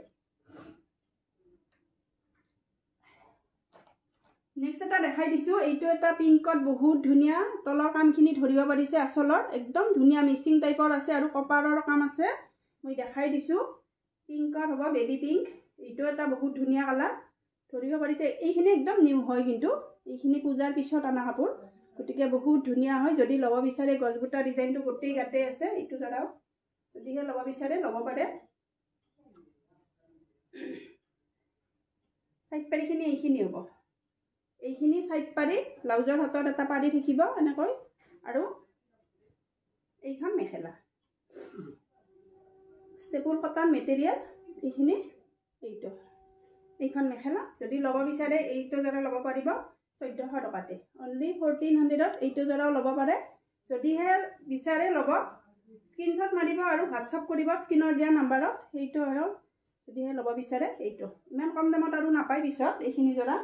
নেক্সট এটা দেখাই দিছো এইটো এটা পিংকত বহুত ধুনীয়া তলৰ কামখিনি ধৰিব পাৰিছে আসলৰ একদম ধুনীয়া মিক্সিং টাইপৰ আছে আৰু কপাৰৰ কাম আছে মই দেখাই দিছো পিংকত হ'ব বেবি পিংক এইটো এটা বহুত ধুনীয়া কালাৰ ধৰিব পাৰিছে এইখিনি একদম নিউ হয় কিন্তু এইখিনি পূজাৰ পিছত আনা কাপোৰ গতিকে বহুত ধুনীয়া হয় যদি ল'ব বিচাৰে গজগুটা ডিজাইনটো গোটেই গাতে আছে এইটো জৰাও যদিহে ল'ব বিচাৰে ল'ব পাৰে সাইড পাৰিখিনি এইখিনি হ'ব এইখিনি সাইড পাৰি ব্লাউজৰ হাতত এটা পাৰি থাকিব এনেকৈ আৰু এইখন মেখেলা ষ্টেপল কটন মেটেৰিয়েল এইখিনি এইটো এইখন মেখেলা যদি ল'ব বিচাৰে এইটো জৰা ল'ব পাৰিব 1400 টকাতে অনলি 1400ত এইটো জৰাও ল'ব পাৰে যদিহে বিচাৰে ল'ব স্ক্ৰিনশ্বট মাৰিব আৰু হোৱাটছআপ কৰিব স্ক্ৰিনৰ দিয়া নাম্বাৰত সেইটো হয় যদিহে ল'ব বিচাৰে এইটো ইমান কম দামত আৰু নাপায় পিছত এইখিনি জৰা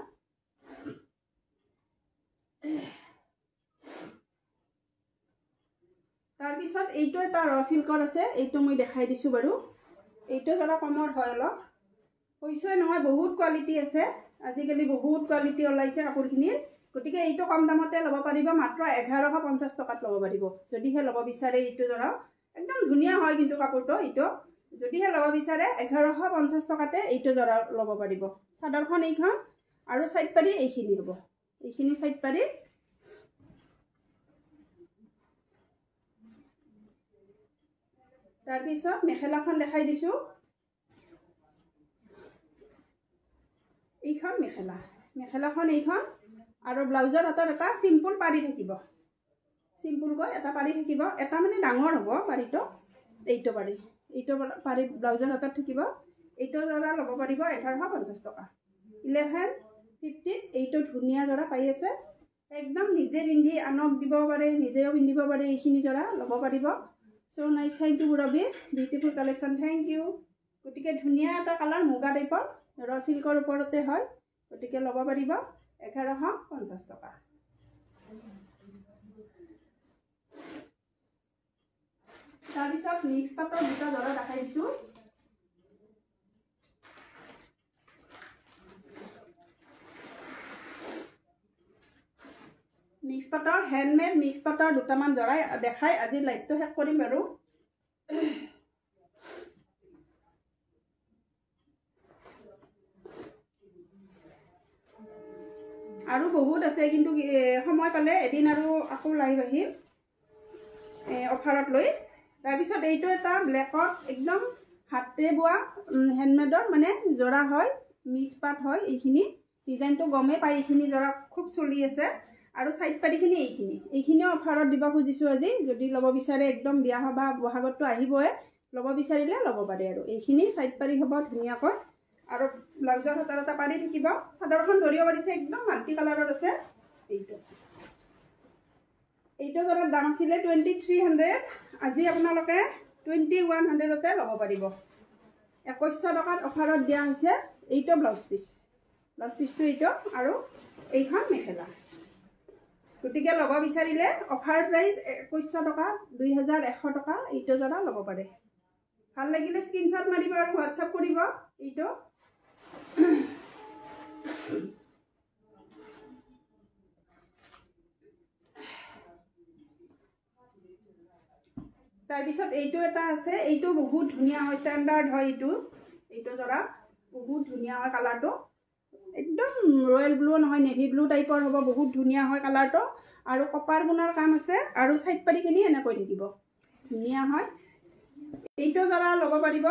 তাৰ পিছত এইটো এটা ৰ সিল্কৰ আছে এইটো মই দেখাই দিছো বাৰু এইটো জৰা কমৰ হয় অলপ কৈছোৱে নহয় বহুত কোৱালিটি আছে আজিকালি বহুত কোৱালিটি ওলাইছে কাপোৰখিনিৰ গতিকে এইটো কম দামতে ল'ব পাৰিব মাত্ৰ 1150 টকাত ল'ব পাৰিব যদিহে ল'ব বিচাৰে এইটো জৰা একদম ধুনীয়া হয় কিন্তু কাপোৰটো এইটো যদিহে ল'ব বিচাৰে 1150 টকাতে এইটো জৰা ল'ব পাৰিব চাদৰখন এইখন আৰু সাইড পাৰি এইখিনি হ'ব এইখিনি সাইড পাৰি তাৰ পিছত মেখেলাখন দেখাই দিছো এইখন মেখেলাখন এইখন আৰু ব্লাউজৰ হাতত এটা সিম্পল পাৰি থাকিব সিম্পলকৈ এটা পাৰি থাকিব এটা মানে ডাঙৰ হ'ব পাৰিটো এইটো পাৰি ব্লাউজৰ হাতত থাকিব এইটো জৰা ল'ব পাৰিব 1150 টকা 1150 এইটো ধুনীয়া জৰা পাই আছে একদম নিজে পিন্ধি আনক দিব পাৰে নিজেও পিন্ধিব পাৰে এইখিনি জৰা ল'ব পাৰিব so nice thank you Rabi beautiful collection thank you গতিকে ধুনীয়া এটা কালাৰ মুগা টাইপৰ ৰ সিল্কৰ ওপৰতে হয় গতিকে ল'ব পাৰিব 1150 টকা তাৰপিছত মিক্স পাটৰ দুটা জৰা দেখাই দিছোঁ মিক্স পাটৰ হ্যান্ডমেড মিক্স পাটৰ দুটামান জৰা দেখাই আজি লাইভটো শেষ কৰিম বাৰু আৰু বহুত আছে কিন্তু সময় পালে এদিন আৰু আকৌ লাইভ আহিম অফাৰত লৈ তাৰপিছত এইটো এটা ব্লেকত একদম হাতে বোৱা হ্যান্ডমেডৰ মানে জৰা হয় মিক্স পাট হয় এইখিনি ডিজাইনটো গমে পাই এইখিনি জৰা খুব চলি আছে আৰু সাইড পাৰিখিনি এইখিনিও অফাৰত দিব খুজিছোঁ আজি যদি ল'ব বিচাৰে একদম বিয়া সভা বহাগতটো আহিবই ল'ব বিচাৰিলে ল'ব পাৰে আৰু এইখিনি সাইড পাৰি হ'ব ধুনীয়াকৈ আৰু ব্লাউজৰ হাতৰ এটা পাৰি থাকিব চাদৰখন ধৰিব পাৰিছে একদম মাল্টি কালাৰত আছে এইটো জৰাৰ দাম আছিলে 2300 আজি আপোনালোকে 2100তে ল'ব পাৰিব 2100 টকাত অফাৰত দিয়া হৈছে এইটো ব্লাউজ পিচটো এইটো আৰু এইখন মেখেলা গতিকে ল'ব বিচাৰিলে অফাৰ প্ৰাইস 2100 টকা 2100 টকা এইটো জৰা ল'ব পাৰে ভাল লাগিলে স্ক্ৰিনশ্বট মাৰিব আৰু হোৱাটসঅ্যাপ কৰিব এইটো তাৰপিছত এইটো এটা আছে এইটো বহুত ধুনীয়া হয় ষ্টেণ্ডাৰ্ড হয় এইটো জৰা বহুত ধুনীয়া হয় কালাৰটো একদম ৰয়েল ব্লু নহয় নেভি ব্লু টাইপৰ হ'ব বহুত ধুনীয়া হয় কালাৰটো আৰু কপাৰ গুণৰ কাম আছে আৰু সাইড পাৰিখিনি এনেকৈ থাকিব ধুনীয়া হয় এইটো জৰা ল'ব পাৰিব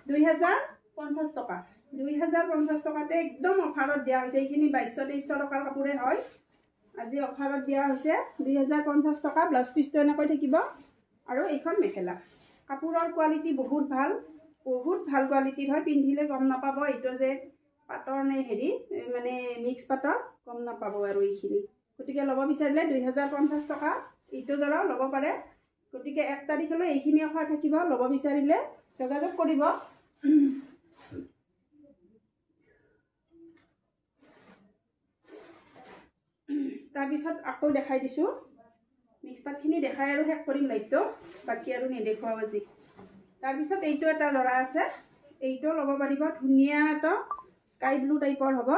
2050 টকা 2050 টকাতে একদম অফাৰত দিয়া হৈছে এইখিনি 2200-2300 টকাৰ কাপোৰে হয় আজি অফাৰত দিয়া হৈছে 2050 টকা ব্লাউজ পিচটো এনেকৈ থাকিব আৰু এইখন মেখেলা কাপোৰৰ কোৱালিটি বহুত ভাল কোৱালিটিৰ হয় পিন্ধিলে গম নাপাব এইটো যে পাটৰ নে হেৰি মানে মিক্স পাটৰ গম নাপাব আৰু এইখিনি গতিকে ল'ব বিচাৰিলে 2050 টকা এইটো জৰা ল'ব পাৰে গতিকে 1 তাৰিখলৈ এইখিনি অফাৰ থাকিব ল'ব বিচাৰিলে যোগাযোগ কৰিব তাৰপিছত আকৌ দেখাই দিছোঁ মিক্স পাটখিনি দেখাই আৰু শেষ কৰিম লাইভটো বাকি আৰু নেদেখুৱাও আজি তাৰপিছত এইটো এটা জৰা আছে এইটো ল'ব পাৰিব ধুনীয়া এটা স্কাই ব্লু টাইপৰ হ'ব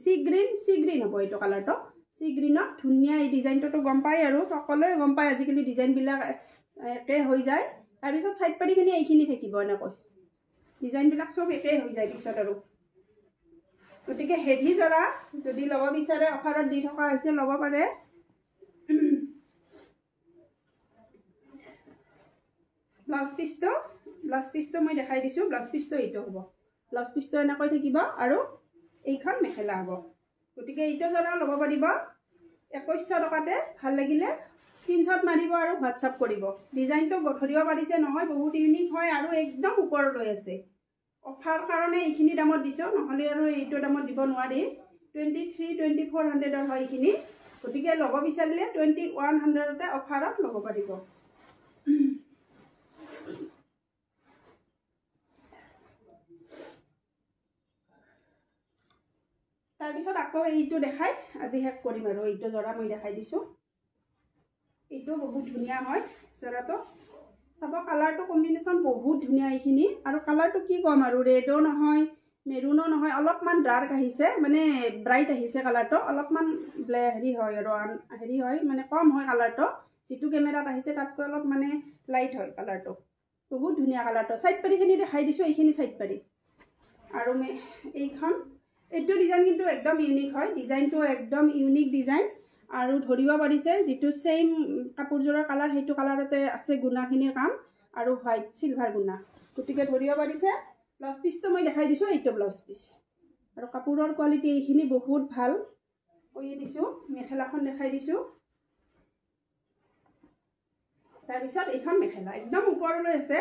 সি গ্ৰীন হ'ব এইটো কালাৰটো সি গ্ৰীনত ধুনীয়া এই ডিজাইনটো গম পায় আৰু সকলোৱে গম পায় আজিকালি ডিজাইনবিলাক একে হৈ যায় তাৰপিছত সাইড পাৰিখিনি এইখিনি থাকিব এনেকৈ ডিজাইনবিলাক সব একে হৈ যায় পিছত আৰু গতিকে হেভি জৰা যদি ল'ব বিচাৰে অফাৰত দি থকা হৈছে ল'ব পাৰে ব্লাউজ পিচটো মই দেখাই দিছোঁ ব্লাউজ পিচটো এইটো হ'ব ব্লাউজ পিচটো এনেকৈ থাকিব আৰু এইখন মেখেলা হ'ব গতিকে এইটো জৰা ল'ব পাৰিব 2100 টকাতে ভাল লাগিলে স্ক্ৰিনশ্বট মাৰিব আৰু হোৱাটসঅ্যাপ কৰিব ডিজাইনটো ধৰিব পাৰিছে নহয় বহুত ইউনিক হয় আৰু একদম ওপৰলৈ আছে অফাৰ কাৰণে এইখিনি দামত দিছোঁ নহ'লে আৰু এইটো দামত দিব নোৱাৰি 2300-2400 হয় এইখিনি গতিকে ল'ব বিচাৰিলে 2100তে অফাৰত ল'ব পাৰিব তাৰপিছত আকৌ এইটো দেখাই আজি শেষ কৰিম আৰু এইটো জৰা মই দেখাই দিছোঁ এইটো বহুত ধুনীয়া হয় জৰাটো চাব কালাৰটো কম্বিনেশ্যন বহুত ধুনীয়া এইখিনি আৰু কালাৰটো কি ক'ম আৰু ৰেডো নহয় মেৰুনো নহয় অলপমান ডাৰ্ক আহিছে মানে ব্ৰাইট আহিছে কালাৰটো অলপমান হেৰি হয় আৰু হেৰি হয় মানে কম হয় কালাৰটো যিটো কেমেৰাত আহিছে তাতকৈ অলপ মানে লাইট হয় কালাৰটো বহুত ধুনীয়া কালাৰটো সাইড পাৰিখিনি দেখাই দিছোঁ এইখিনি সাইড পাৰি আৰু এইখন এইটো ডিজাইন কিন্তু একদম ইউনিক হয় ডিজাইনটো একদম ইউনিক ডিজাইন আৰু ধৰিব পাৰিছে যিটো সেম কাপোৰজোৰৰ কালাৰ সেইটো কালাৰতে আছে গুণাখিনিৰ কাম আৰু হোৱাইট সিলভাৰ গুণা গতিকে ধৰিব পাৰিছে ব্লাউজ পিচটো মই দেখাই দিছোঁ এইটো ব্লাউজ পিচ আৰু কাপোৰৰ কোৱালিটি এইখিনি বহুত ভাল কৰি দিছোঁ মেখেলাখন দেখাই দিছোঁ তাৰপিছত এইখন মেখেলা একদম ওপৰলৈ আছে